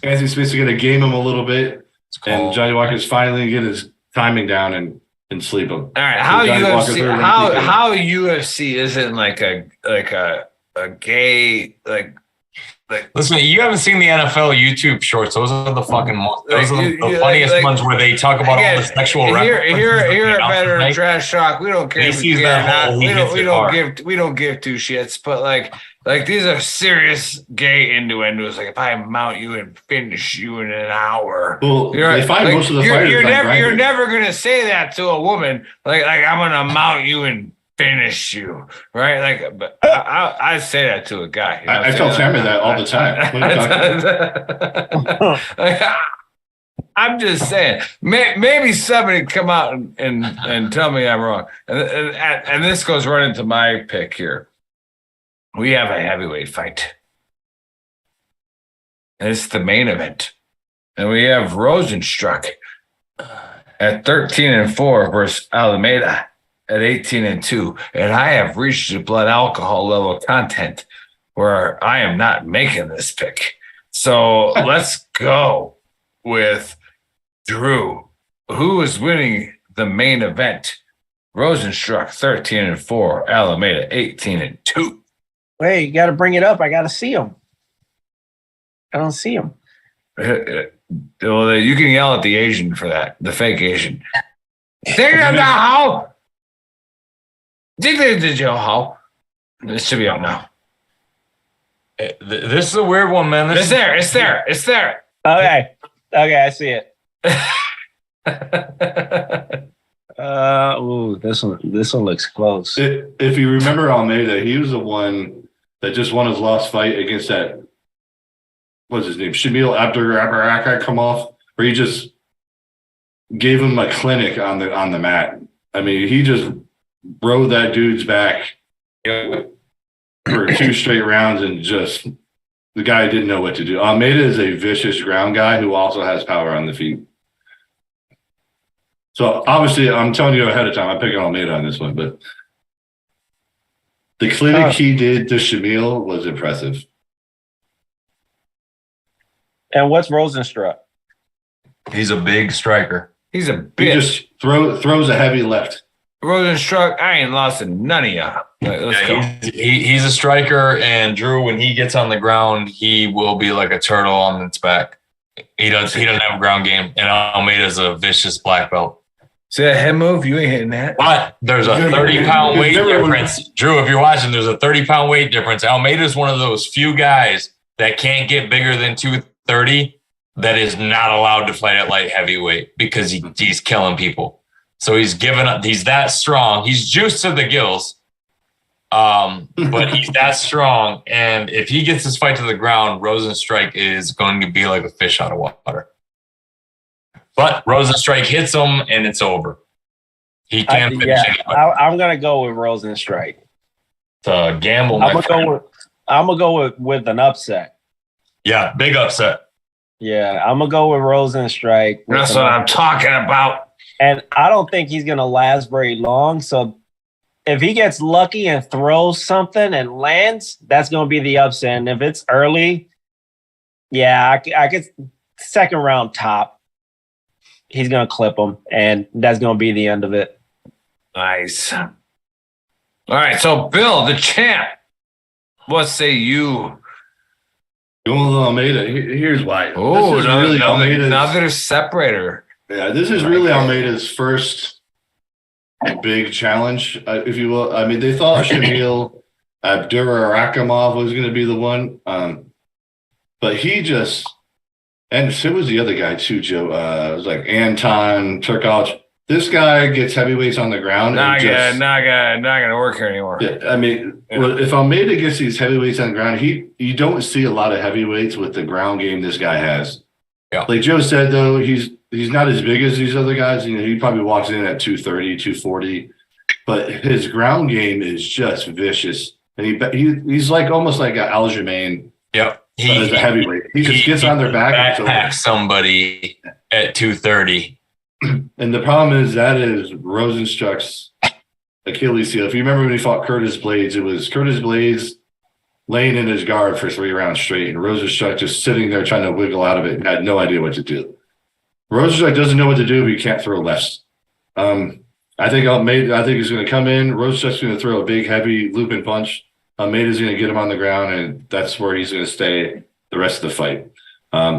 Anthony Smith's going to game him a little bit, and Johnny Walker's finally going to get his timing down and sleep him. All right, how UFC isn't like a gay Listen, you haven't seen the NFL YouTube shorts. Those are the fucking those are the funniest ones where they talk about all the sexual references. Here at Veteran Trash Talk, we don't care if he's that hole, we don't give 2 shits. But like these are serious gay innuendos. Like if I mount you and finish you in an hour, well, they find most of the fighters. You're never gonna say that to a woman. Like I'm gonna mount you and finish you, right? Like, but I say that to a guy. I tell Cameron that all the time. I'm just saying, maybe somebody come out and tell me I'm wrong. And this goes right into my pick here. We have a heavyweight fight. And it's the main event. And we have Rosenstruck at 13-4 versus Alameda at 18-2, and I have reached the blood alcohol level content where I am not making this pick. So let's go with Drew. Who is winning the main event? Rosenstruck 13-4, Alameda 18-2. Wait, you got to bring it up. I got to see him. I don't see him. Well, you can yell at the Asian for that, the fake Asian. Did you how? This should be up now. This is a weird one, man. It's there. Okay, I see it. This one looks close. If you remember Almeida, he was the one that just won his last fight against that. What's his name? Shamil Abdurakhimov, where he just gave him a clinic on the mat. I mean, he just rode that dude's back for 2 straight rounds, and just the guy didn't know what to do. Almeida is a vicious ground guy who also has power on the feet. So obviously, I'm telling you ahead of time, I'm picking Almeida on this one, but the clinic he did to Shamil was impressive. And what's Rosenstruck? He's a big striker. He's a bitch. He just throws a heavy left. Rosenstruck, I ain't lost to none of y'all. Let's go. He's a striker, and Drew, when he gets on the ground, he will be like a turtle on its back. He doesn't have a ground game, and Almeida's a vicious black belt. See that head move? You ain't hitting that. But there's a 30-pound weight difference. Drew, if you're watching, there's a 30-pound weight difference. Almeida's one of those few guys that can't get bigger than 230 that is not allowed to fight at light heavyweight because he's killing people. So he's given up. He's that strong. He's juiced to the gills, but he's that strong. And if he gets this fight to the ground, Rosenstruck is going to be like a fish out of water. But Rosenstruck hits him, and it's over. He can't finish anybody. I'm going to go with Rosenstruck. It's a gamble. I'm going to go with an upset. Yeah, big upset. Yeah, I'm going to go with Rosenstruck. That's what I'm talking about. And I don't think he's going to last very long. So if he gets lucky and throws something and lands, that's going to be the upset. And if it's early, Yeah, I could second round top. He's going to clip him, and that's going to be the end of it. Nice. All right, so Bill, the champ, what say you? Going with Almeida. Here's why. Oh, this is really another separator. Yeah, this is really Almeida's first big challenge, if you will. I mean, they thought Shamil Abdurakhimov was going to be the one, but he just, and so was the other guy too, Joe. It was like Anton Turkovich. This guy gets heavyweights on the ground. Not gonna work here anymore. Yeah, I mean, if Almeida gets these heavyweights on the ground, you don't see a lot of heavyweights with the ground game this guy has. Yeah. Like Joe said, though, he's not as big as these other guys. You know, he probably walks in at 230, 240, but his ground game is just vicious. And he's like almost like an Aljamain. Yep. As a heavyweight, he just gets on their back and backpack somebody at 230. And the problem is that is Rosenstruck's Achilles heel. If you remember when he fought Curtis Blades, it was Curtis Blades laying in his guard for 3 rounds straight, and Rosenstruck just sitting there trying to wiggle out of it and had no idea what to do. Rosenstruck doesn't know what to do, but he can't throw lefts. I think he's going to come in. Rosenstruck's going to throw a big, heavy looping punch. Almeida's going to get him on the ground, and that's where he's going to stay the rest of the fight.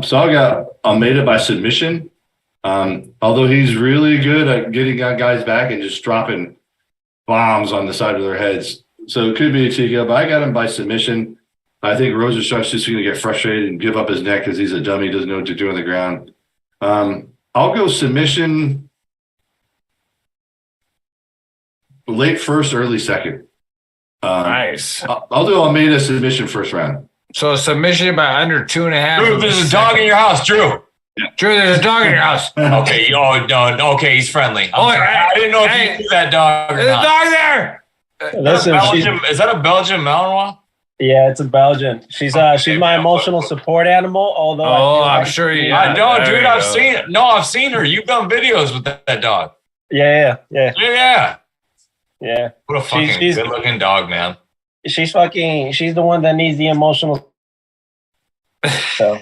So I got Almeida by submission. Although he's really good at getting guys back and just dropping bombs on the side of their heads. So it could be a TKO, but I got him by submission. I think Rosenstruck's just going to get frustrated and give up his neck because he's a dummy, doesn't know what to do on the ground. I'll go submission late first, early second. Nice. I'll do Almeida submission first round. So submission by under 2.5. Drew, there's a dog in your house, Drew. Yeah. Drew, there's a dog in your house. Okay. Okay, he's friendly. I didn't know if you knew that dog or there's not. a dog there. Listen, is that a Belgian Malinois? Yeah, it's a Belgian. She's my emotional support animal. Although I'm sure you. I know, dude. I've seen it. No, I've seen her. You've done videos with that dog. Yeah. What a fucking good-looking dog, man. She's the one that needs the emotional. So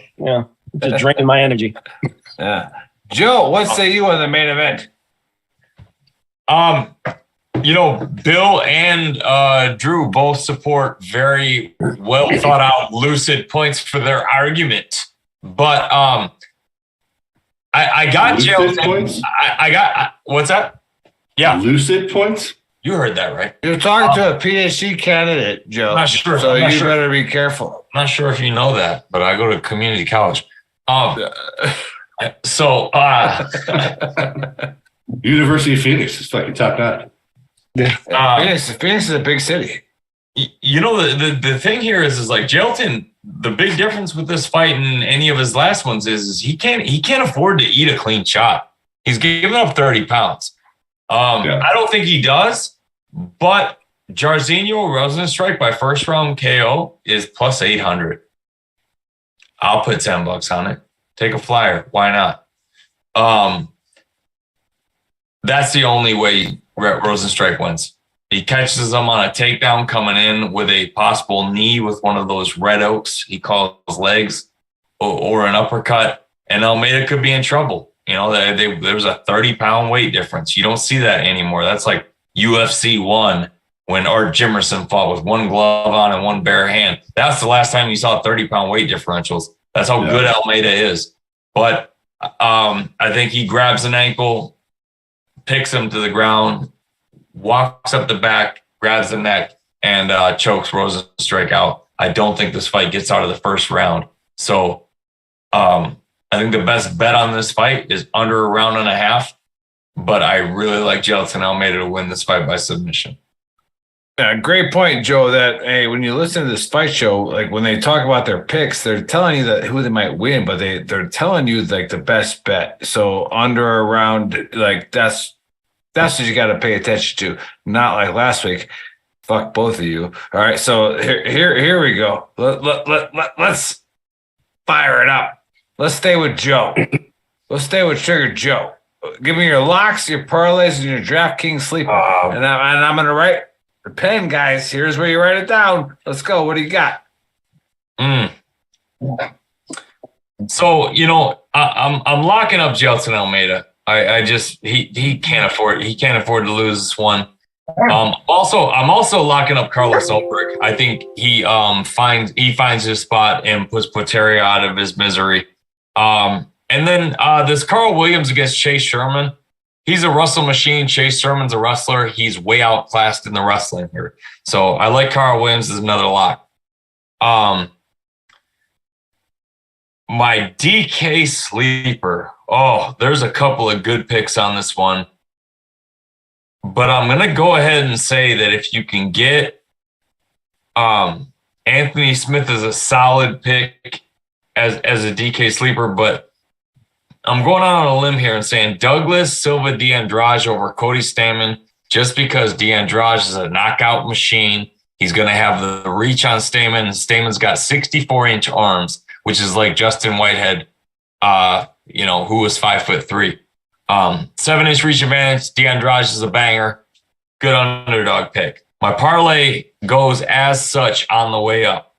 just draining my energy. Yeah, Joe, what say you on the main event? Bill and Drew both support very well thought out, lucid points for their argument. But I got lucid points. I got what's that? Yeah, lucid points. You heard that right. You're talking to a PhD candidate, Joe. I'm not sure. So you better be careful. I'm not sure if you know that, but I go to community college. University of Phoenix is fucking top notch. Phoenix is a big city. You know, the thing here is like Jelton, the big difference with this fight and any of his last ones is he can't afford to eat a clean shot. He's giving up 30 pounds. I don't think he does, but Jairzinho Rozenstruik by first round KO is plus 800. I'll put $10 on it. Take a flyer. Why not? That's the only way Rozenstruik wins. He catches him on a takedown coming in with a possible knee with one of those red oaks he calls legs or an uppercut, and Almeida could be in trouble. You know, there was a 30-pound weight difference. You don't see that anymore. That's like UFC 1 when Art Jimerson fought with one glove on and one bare hand. That's the last time you saw 30-pound weight differentials. That's how good Almeida is. But I think he grabs an ankle, picks him to the ground, walks up the back, grabs the neck, and chokes Rozenstruik out. I don't think this fight gets out of the first round. So I think the best bet on this fight is under a round and a half, but I really like Jelton Almeida to win this fight by submission. Yeah, great point, Joe, that, hey, when you listen to this fight show, like when they talk about their picks, they're telling you that who they might win, but they're telling you like the best bet. So under a round, like that's what you got to pay attention to. Not like last week. Fuck both of you. All right, so here we go. Let's fire it up. Let's stay with Joe. Let's stay with Trigger Joe. Give me your locks, your parlays, and your DraftKings sleeper. And I'm going to write the pen, guys. Here's where you write it down. Let's go. What do you got? All So, I'm locking up Jelton Almeida. He can't afford to lose this one. I'm also locking up Carlos Ulberg. I think he finds his spot and puts Poteria out of his misery. And then this Carl Williams against Chase Sherman. He's a Russell machine. Chase Sherman's a wrestler. He's way outclassed in the wrestling here. So I like Carl Williams as another lock. My DK sleeper. Oh, there's a couple of good picks on this one. But I'm going to go ahead and say that if you can get Anthony Smith as a solid pick as a DK sleeper, but I'm going out on a limb here and saying Douglas Silva D'Andrade over Cody Stamann, just because D'Andrade is a knockout machine. He's going to have the reach on Stamann. Stamann's got 64-inch arms, which is like Justin Whitehead, who was 5'3". 7-inch reach advantage. D'Andrade is a banger. Good underdog pick. My parlay goes as such on the way up.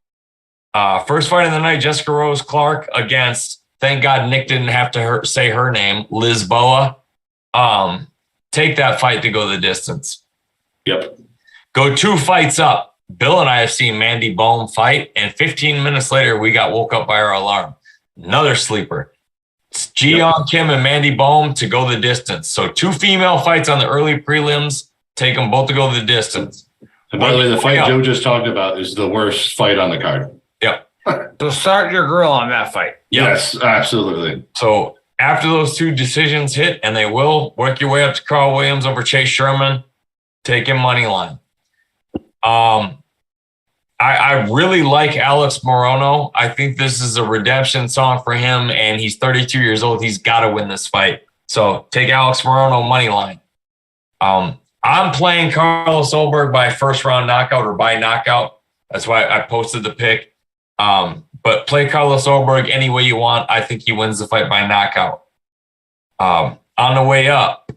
First fight of the night, Jessica Rose Clark against, thank God Nick didn't have to say her name, Lisboa. Take that fight to go the distance. Yep. Go 2 fights up. Bill and I have seen Mandy Bohm fight, and 15 minutes later, we got woke up by our alarm. Another sleeper. It's Ji-Yeon Kim and Mandy Bohm to go the distance. So 2 female fights on the early prelims. Take them both to go the distance. And by the way, the fight Joe just talked about is the worst fight on the card. Yep. So start your girl on that fight. Yes, absolutely. So after those 2 decisions hit, and they will, work your way up to Carl Williams over Chase Sherman, take him money line. I really like Alex Morono. I think this is a redemption song for him, and he's 32 years old. He's got to win this fight. So take Alex Morono money line. I'm playing Carlos Ulberg by first round knockout or by knockout. That's why I posted the pick. But play Carlos Ulberg any way you want. I think he wins the fight by knockout. On the way up,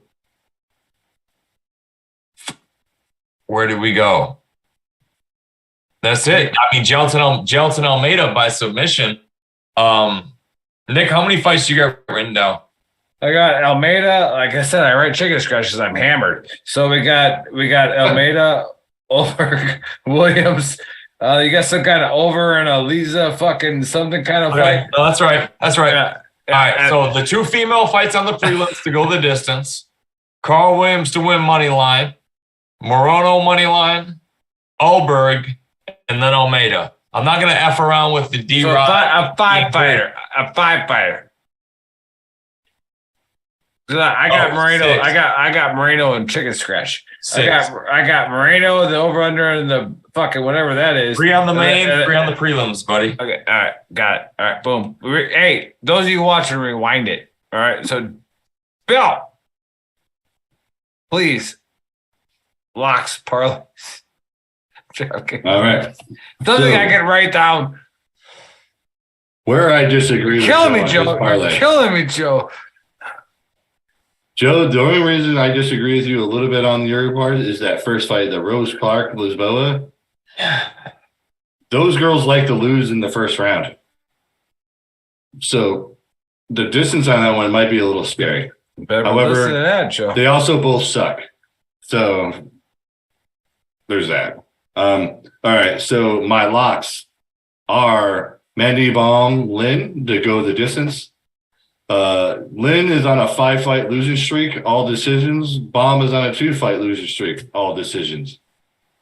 where did we go? That's it. I mean, Jelton Almeida by submission. Nick, how many fights do you got written down? I got Almeida. Like I said, I write chicken scratches. I'm hammered. So we got Almeida over Williams. You got some kind of over and a Lisa fucking something kind of fight. No, that's right. That's right. Yeah. All right. So the 2 female fights on the prelims to go the distance. Carl Williams to win money line. Morono money line. Ulberg. And then Almeida. I'm not going to F around with the D-Rod. So a five fighter. I got Moreno. 6. I got Moreno and chicken scratch. 6. I got Moreno, the over under, and the fucking whatever that is. 3 on the main, 3 on the prelims, buddy. Okay, all right, got it. All right, boom. Hey, those of you watching, rewind it. All right, so Bill, please, locks, parlays. Okay. All right. Something I can write down. Where I disagree with Killing me, Joe. Joe. Killing me, Joe. Joe, the only reason I disagree with you a little bit on your part is that first fight, the Rose Clark Lisboa. Those girls like to lose in the first round. So the distance on that one might be a little scary. However, listen to that, Joe. They also both suck. So there's that. All right. So my locks are Mandy Baum, Lynn to go the distance. Lynn is on a 5-fight losing streak, all decisions. Baum is on a 2-fight losing streak, all decisions.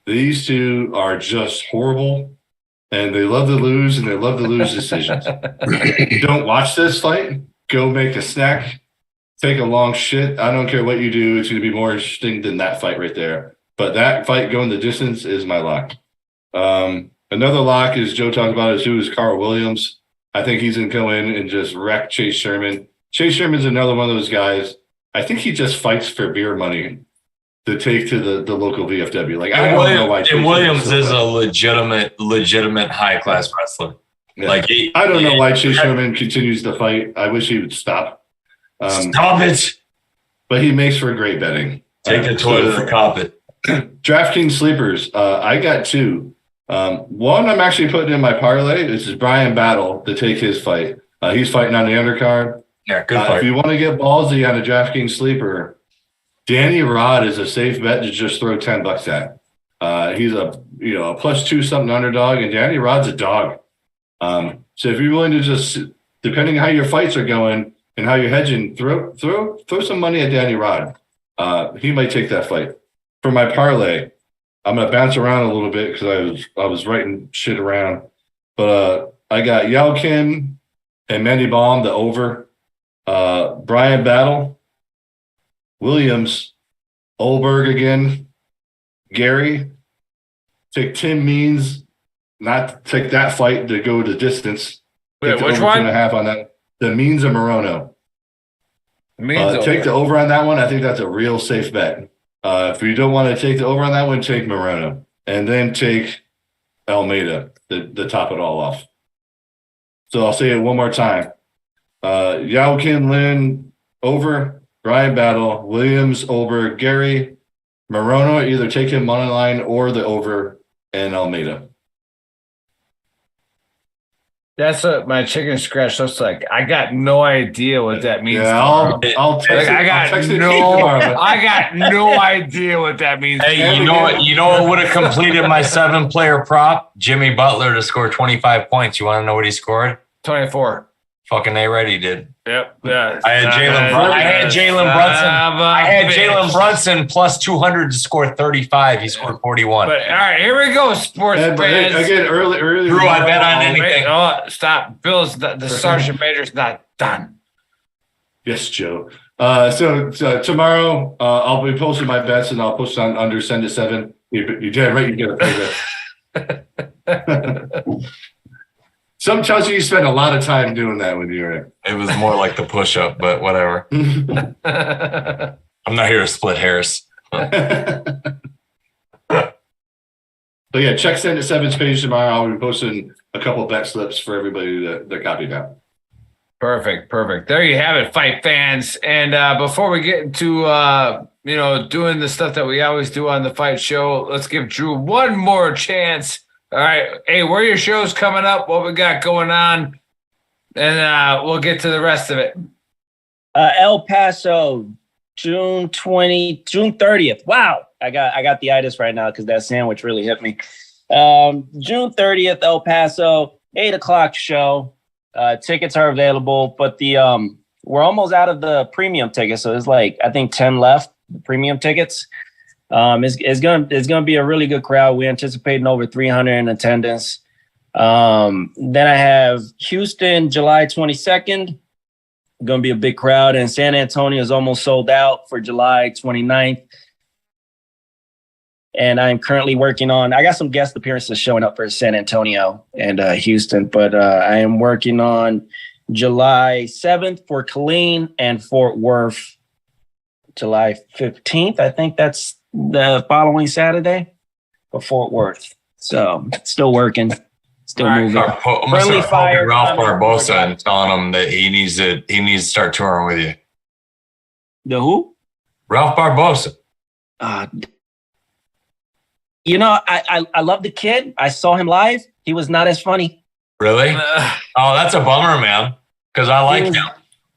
These 2 are just horrible, and they love to lose, and they love to lose decisions. Don't watch this fight. Go make a snack. Take a long shit. I don't care what you do. It's going to be more interesting than that fight right there. But that fight going the distance is my lock. Another lock, is Joe talked about, is Carl Williams. I think he's going to go in and just wreck Chase Sherman. Chase Sherman's another one of those guys. I think he just fights for beer money to take to the local VFW. Like, I don't know why. And Williams is a legitimate high class wrestler. Yeah. Like, I don't know why Chase Sherman continues to fight. I wish he would stop. Stop it! But he makes for great betting. Take the toilet to the carpet. DraftKings sleepers. I got 2. One I'm actually putting in my parlay. This is Brian Battle to take his fight. He's fighting on the undercard. Yeah, good fight. If you want to get ballsy on a DraftKings sleeper, Danny Rod is a safe bet to just throw $10 at. He's a +2 something underdog, and Danny Rod's a dog. So if you're willing to just, depending on how your fights are going and how you're hedging, throw some money at Danny Rod. He might take that fight. For my parlay, I'm gonna bounce around a little bit because I was writing shit around, but I got Yao Kim and Mandy Baum, the over. Brian Battle, Williams, Olberg again, Gary. Take Tim Means, not take that fight to go the distance. Wait, which one? 2.5 on that. The Means of Morono. Take the over on that one. I think that's a real safe bet. If you don't want to take the over on that one, take Morono. And then take Almeida to top it all off. So I'll say it one more time. Yao Kin Lin over, Brian Battle, Williams over, Gary, Morono, either take him money line or the over, and Almeida. That's what my chicken scratch looks like. I got no idea what that means. Yeah, I'll text I got no idea what that means. Hey, you know what would have completed my 7-player prop? Jimmy Butler to score 25 points. You want to know what he scored? 24. Fucking A-Red, he did. Yep. Yeah. I had Jalen Brunson plus 200 to score 35. He scored 41. But all right, here we go, sports fans. Again, early. Drew, I bet on anything. Stop. Bill's the Sergeant Major's not done. Yes, Joe. So tomorrow I'll be posting my bets and I'll post on under send to 7. You did right. You get a pay. Some tells you spend a lot of time doing that with you, Rick. It was more like the push-up, but whatever. I'm not here to split hairs. So yeah, check Send to 7's page tomorrow. I'll be posting a couple bet slips for everybody that copied out. Perfect. There you have it, fight fans. And before we get into doing the stuff that we always do on the fight show, let's give Drew one more chance. All right. Hey, where are your shows coming up? What we got going on? And we'll get to the rest of it. El Paso, June 30th. Wow. I got the itis right now because that sandwich really hit me. June 30th, El Paso, 8:00 show. Tickets are available, but we're almost out of the premium tickets. So there's I think 10 left, the premium tickets. It's gonna be a really good crowd. We're anticipating over 300 in attendance. Then I have Houston, July 22nd. Gonna be a big crowd, and San Antonio is almost sold out for July 29th. And I'm currently working on. I got some guest appearances showing up for San Antonio and Houston, but I am working on July 7th for Killeen and Fort Worth. July 15th, I think that's the following Saturday for Fort Worth. So still working, still moving. I'm gonna start Ralph Barbosa and telling him that he needs to start touring with you. The who? Ralph Barbosa. I love the kid. I saw him live. He was not as funny. Really? Oh, that's a bummer, man. Because I like him.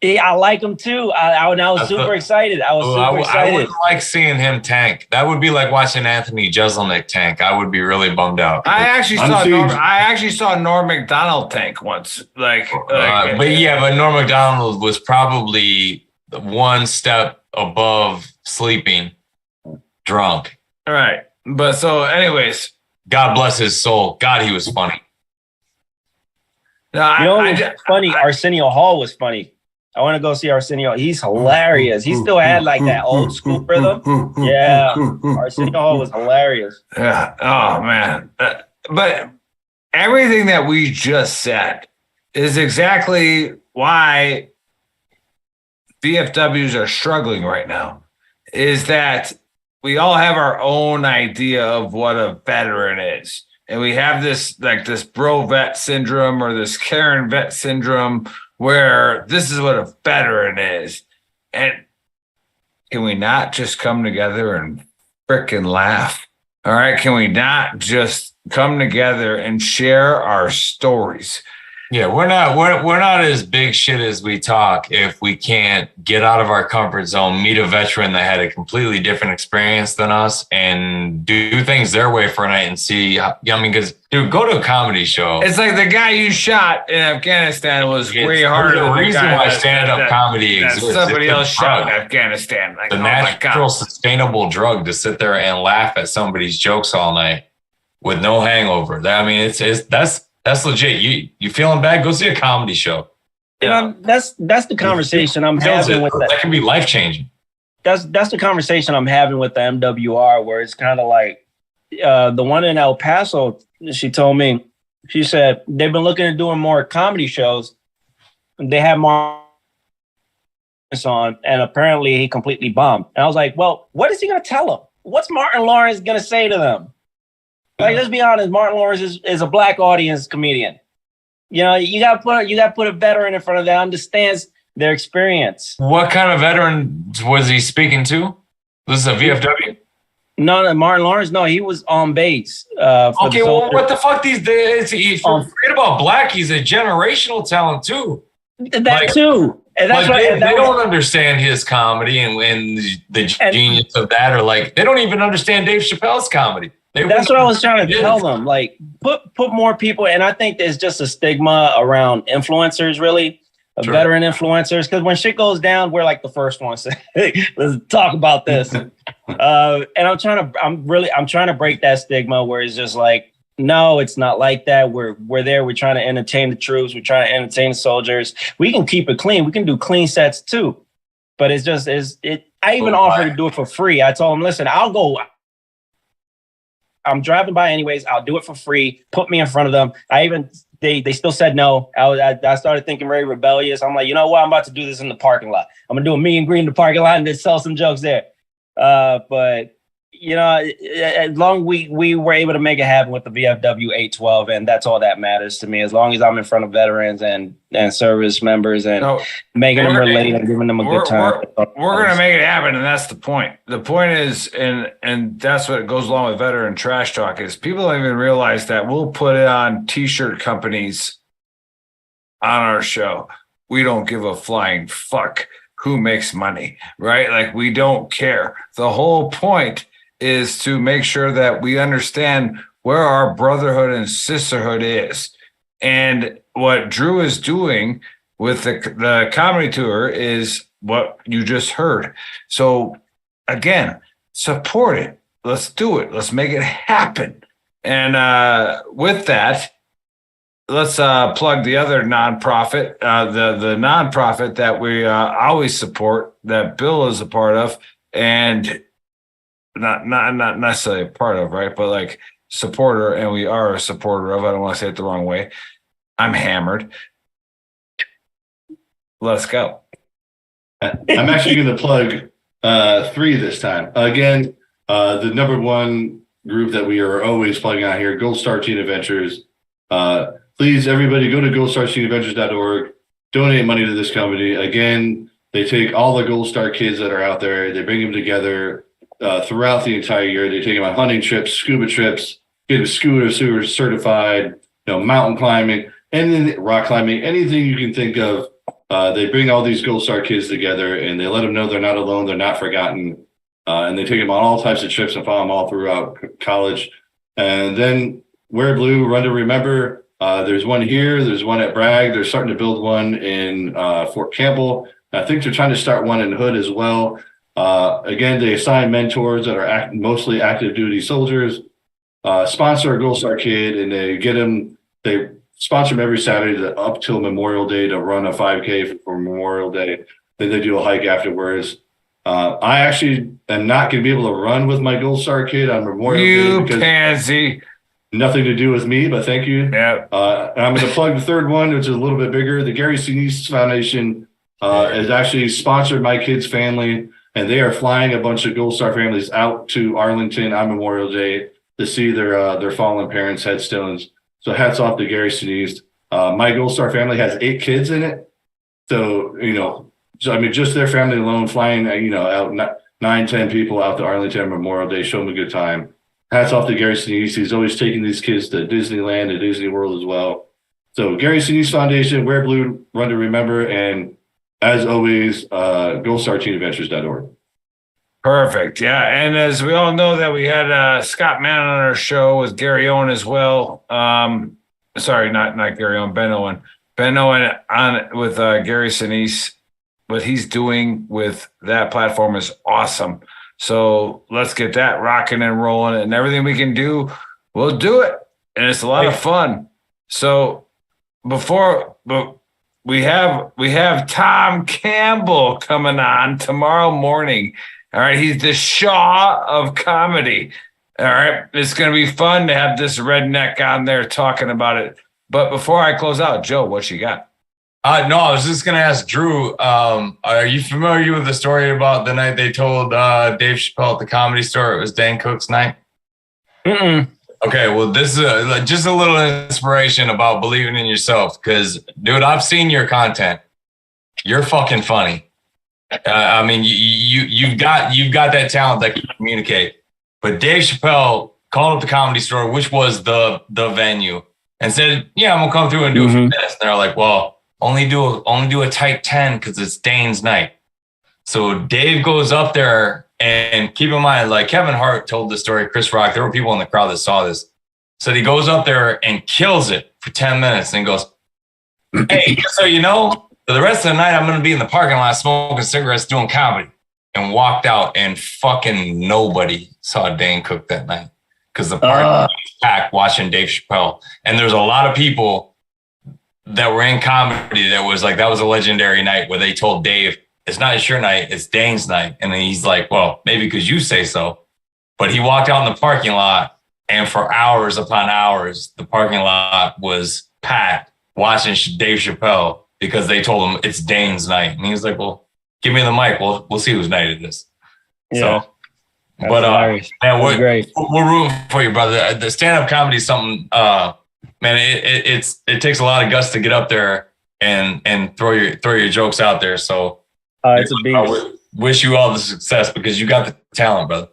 I like him too. I was super excited. I wouldn't like seeing him tank. That would be like watching Anthony Jeselnik tank. I would be really bummed out. I actually saw Norm Macdonald tank once. But Norm Macdonald was probably one step above sleeping drunk. All right. But so anyways. God bless his soul. God, he was funny. No, funny. Arsenio Hall was funny. I want to go see Arsenio. He's hilarious. He still had that old school rhythm. Yeah. Arsenio Hall was hilarious. Yeah. Oh, man. But everything that we just said is exactly why VFWs are struggling right now, is that we all have our own idea of what a veteran is. And we have this bro vet syndrome or this Karen vet syndrome where this is what a veteran is. And can we not just come together and frickin' laugh? All right. Can we not just come together and share our stories? Yeah, we're not as big shit as we talk if we can't get out of our comfort zone, meet a veteran that had a completely different experience than us, and do things their way for a night and see. Because dude, go to a comedy show. It's like the guy you shot in Afghanistan was way harder. There's a reason why stand-up comedy that exists. Somebody else shot in Afghanistan. Like, the natural, sustainable drug to sit there and laugh at somebody's jokes all night with no hangover. That's legit. You feeling bad? Go see a comedy show. Yeah, that's the conversation I'm having with that. That can be life changing. That's the conversation I'm having with the MWR, where it's kind of like the one in El Paso. She told me, she said they've been looking at doing more comedy shows. They have more on, and apparently he completely bombed. And I was like, well, what is he going to tell them? What's Martin Lawrence going to say to them? Like, let's be honest, Martin Lawrence is a black audience comedian. You know, you got to put a veteran in front of that understands their experience. What kind of veteran was he speaking to? This is a VFW? No, Martin Lawrence. No, he was on base. Okay, well, what the fuck these days? Forget about black. He's a generational talent too. That too. And that's like they don't understand his comedy and the genius of that, or like they don't even understand Dave Chappelle's comedy. That's what I was trying to tell them. Like, put more people, and I think there's just a stigma around influencers, really, veteran influencers. Because when shit goes down, we're like the first ones. Let's talk about this. And I'm trying to break that stigma where it's just like, no, it's not like that. We're there. We're trying to entertain the troops. We're trying to entertain the soldiers. We can keep it clean. We can do clean sets too. But it's just I even offered to do it for free. I told them, listen, I'll go. I'm driving by anyways. I'll do it for free. Put me in front of them. They still said no. I started thinking very rebellious. I'm like, you know what? I'm about to do this in the parking lot. I'm gonna do a meet and greet in the parking lot and then sell some jokes there. But you know, as long as we were able to make it happen with the VFW 812, and that's all that matters to me. As long as I'm in front of veterans and service members and making them relate and giving them a good time. We're going to make it happen, and that's the point. The point is, and that's what goes along with veteran trash talk, is people don't even realize that we'll put it on T-shirt companies on our show. We don't give a flying fuck who makes money, right? Like, we don't care. The whole point is to make sure that we understand where our brotherhood and sisterhood is. And what Drew is doing with the comedy tour is what you just heard. So again, support it. Let's do it. Let's make it happen. And with that, let's plug the other nonprofit, the nonprofit that we always support, that Bill is a part of, and not necessarily a part of, right? But like supporter, and we are a supporter of. I don't want to say it the wrong way. I'm hammered. Let's go. I'm actually going to plug 3 this time. Again, the number one group that we are always plugging out here, Gold Star Teen Adventures. Please, everybody, go to goldstarteenadventures.org. Donate money to this company. Again, they take all the Gold Star kids that are out there. They bring them together throughout the entire year. They take them on hunting trips, scuba trips, get them scuba certified, mountain climbing, and then rock climbing, anything you can think of. They bring all these Gold Star kids together, and they let them know they're not alone, they're not forgotten, and they take them on all types of trips and follow them all throughout college. And then Wear Blue, Run to Remember. There's one here, there's one at Bragg. They're starting to build one in Fort Campbell. I think they're trying to start one in Hood as well. Again, they assign mentors that are mostly active duty soldiers, sponsor a Gold Star kid, and they sponsor them every Saturday up till Memorial Day to run a 5K for Memorial Day. Then they do a hike afterwards. I actually am not going to be able to run with my Gold Star kid on Memorial Day. You pansy. Nothing to do with me, but thank you. Yeah. I'm going to plug the third one, which is a little bit bigger. The Gary Sinise Foundation has actually sponsored my kid's family, and they are flying a bunch of Gold Star families out to Arlington on Memorial Day to see their fallen parents' headstones. So hats off to Gary Sinise. My Gold Star family has 8 kids in it. So, just their family alone flying, out 9-10 people out to Arlington Memorial Day, show them a good time. Hats off to Gary Sinise. He's always taking these kids to Disneyland and Disney World as well. So Gary Sinise Foundation, Wear Blue, Run to Remember, and as always, GoStarTeenAdventures.org. Perfect. Yeah. And as we all know that we had Scott Mann on our show with Gary Owen as well. Sorry, not Gary Owen, Ben Owen. Ben Owen on with Gary Sinise. What he's doing with that platform is awesome. So let's get that rocking and rolling, and everything we can do, we'll do it. And it's a lot of fun. So but we have Tom Campbell coming on tomorrow morning. All right, he's the Shaw of comedy. All right, it's going to be fun to have this redneck on there talking about it. But before I close out, Joe, what you got? No, I was just going to ask Drew, are you familiar with the story about the night they told Dave Chappelle at the Comedy Store it was Dan Cook's night? Mm-mm. Okay, well, this is just a little inspiration about believing in yourself because, dude, I've seen your content. You're fucking funny. I mean, you've got that talent that can communicate. But Dave Chappelle called up the Comedy Store, which was the venue, and said, "Yeah, I'm gonna come through and do it for this." And they're like, "Well, only do a tight 10 because it's Dane's night." So Dave goes up there, and keep in mind, like Kevin Hart told the story, Chris Rock, there were people in the crowd that saw this. So he goes up there and kills it for 10 minutes and goes, "Hey, just so you know, for the rest of the night, I'm going to be in the parking lot smoking cigarettes doing comedy." And walked out, and fucking nobody saw Dane Cook that night because the party was packed watching Dave Chappelle. And there's a lot of people that were in comedy that was a legendary night where they told Dave, "It's not your night, it's Dane's night." And then he's like, "Well, maybe because you say so." But he walked out in the parking lot, and for hours upon hours, the parking lot was packed watching Dave Chappelle because they told him it's Dane's night. And he was like, "Well, give me the mic. We'll see whose night it is." Yeah. So, but man, we're great. We're rooting for you, brother. The stand-up comedy is something, man. It takes a lot of guts to get up there and throw your jokes out there. So, it's a beast. I wish you all the success because you got the talent, brother.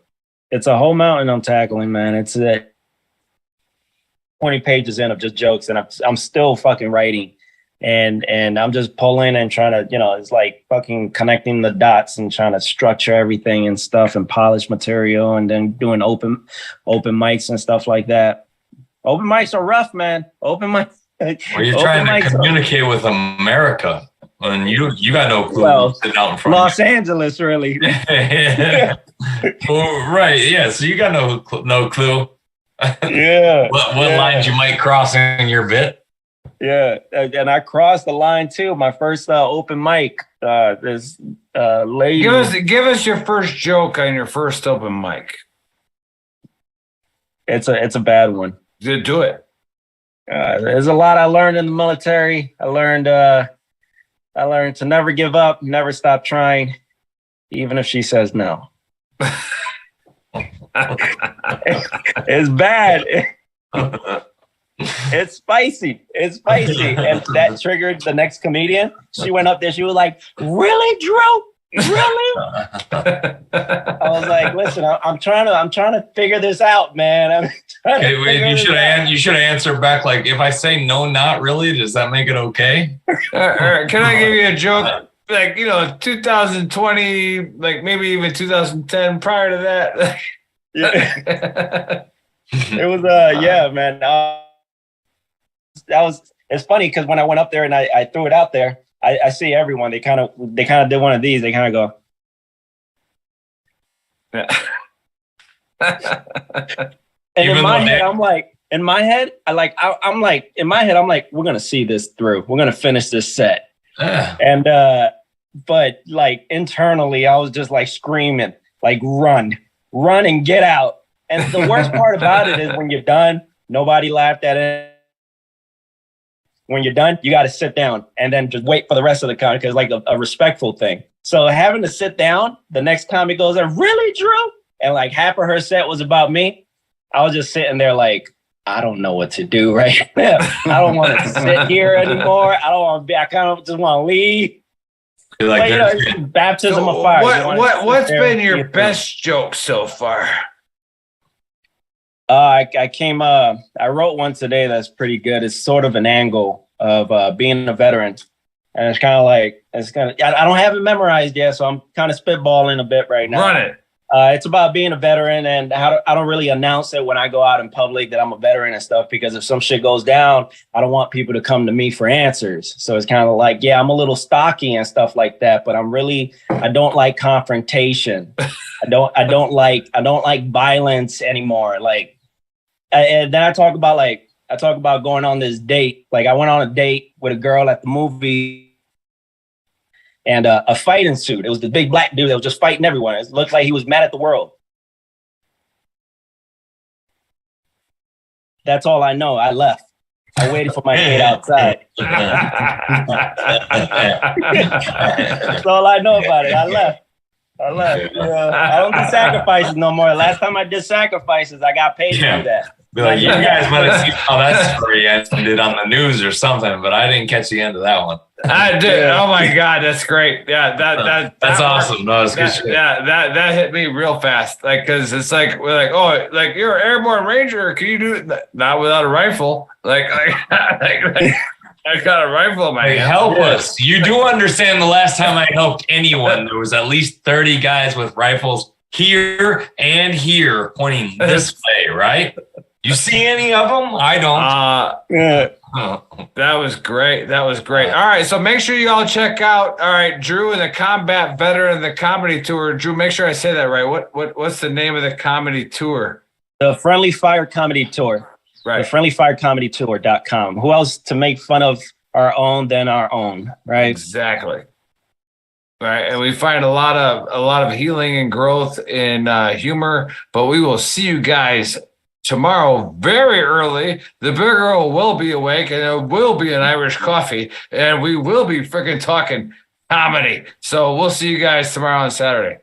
It's a whole mountain I'm tackling, man. It's 20 pages in of just jokes, and I'm still fucking writing. And I'm just pulling and trying to, it's like fucking connecting the dots and trying to structure everything and stuff and polish material and then doing open mics and stuff like that. Open mics are rough, man. Open mics. Well, you're trying to communicate with America, and you got no clue who's sitting out in front Los of you. Angeles, really. Well, right, yeah. So you got no clue. Yeah. what lines you might cross in your bit. Yeah, and I crossed the line too. My first open mic. This lady. Give us your first joke on your first open mic. It's a bad one. Do it. There's a lot I learned in the military. I learned to never give up, never stop trying, even if she says no. It's bad. It's spicy. And that triggered the next comedian. She went up there. She was like, "Really, Drew? Really?" I was like, "Listen, I'm trying to figure this out, man." You should have answered back like, "If I say no, not really, does that make it okay?" Can I give you a joke? Like 2020, like maybe even 2010. Prior to that, yeah. It was yeah, man. It's funny because when I went up there and I threw it out there, I see everyone. They kind of did one of these. They kind of go. Yeah. And in my head, I'm like, we're gonna see this through. We're gonna finish this set. And but like internally, I was just like screaming, like run and get out. And the worst part about it is when you're done, nobody laughed at it. When you're done, you got to sit down and then just wait for the rest of the comic because like a respectful thing. So having to sit down, the next comic goes there, "Really, Drew?" And like half of her set was about me. I was just sitting there like, I don't know what to do right now. I don't want to sit here anymore. I don't want to be. I kind of just want to leave. Like, it's baptism of fire. What's been your best joke so far? I wrote one today that's pretty good. It's sort of an angle. of being a veteran. And it's kind of like, I don't have it memorized yet, so I'm kind of spitballing a bit right now. Run it. It's about being a veteran, and I don't really announce it when I go out in public that I'm a veteran and stuff, because if some shit goes down, I don't want people to come to me for answers. So it's kind of like, yeah, I'm a little stocky and stuff like that, but I don't like confrontation. I don't like violence anymore. Like, and then I talk about going on this date. Like, I went on a date with a girl at the movie, and a fight ensued. It was the big black dude that was just fighting everyone. It looked like he was mad at the world. That's all I know. I left. I waited for my date outside. That's all I know about it. I left. I don't do sacrifices no more. Last time I did sacrifices, I got paid for that. Be like, you guys might have seen how that story ended on the news or something, but I didn't catch the end of that one. I did. Oh my God, that's great. Yeah, that's awesome. No, it's good shit. Yeah, that hit me real fast. Like, because it's like, we're like, oh, like, you're an airborne ranger. Can you do it? Not without a rifle. Like I got a rifle in my hand. Help us. You do understand the last time I helped anyone, there was at least 30 guys with rifles here and here pointing this way, right? You see any of them? I don't. That was great. All right, so make sure you all check out. All right, Drew and the Combat Veteran, the comedy tour. Drew, make sure I say that right. What's the name of the comedy tour? The Friendly Fire Comedy Tour. Right. The friendlyfirecomedytour.com. Who else to make fun of our own than our own, right? Exactly. Right, and we find a lot of healing and growth in humor. But we will see you guys tomorrow very early. The big girl will be awake, and there will be an Irish coffee, and we will be freaking talking comedy. So we'll see you guys tomorrow on Saturday.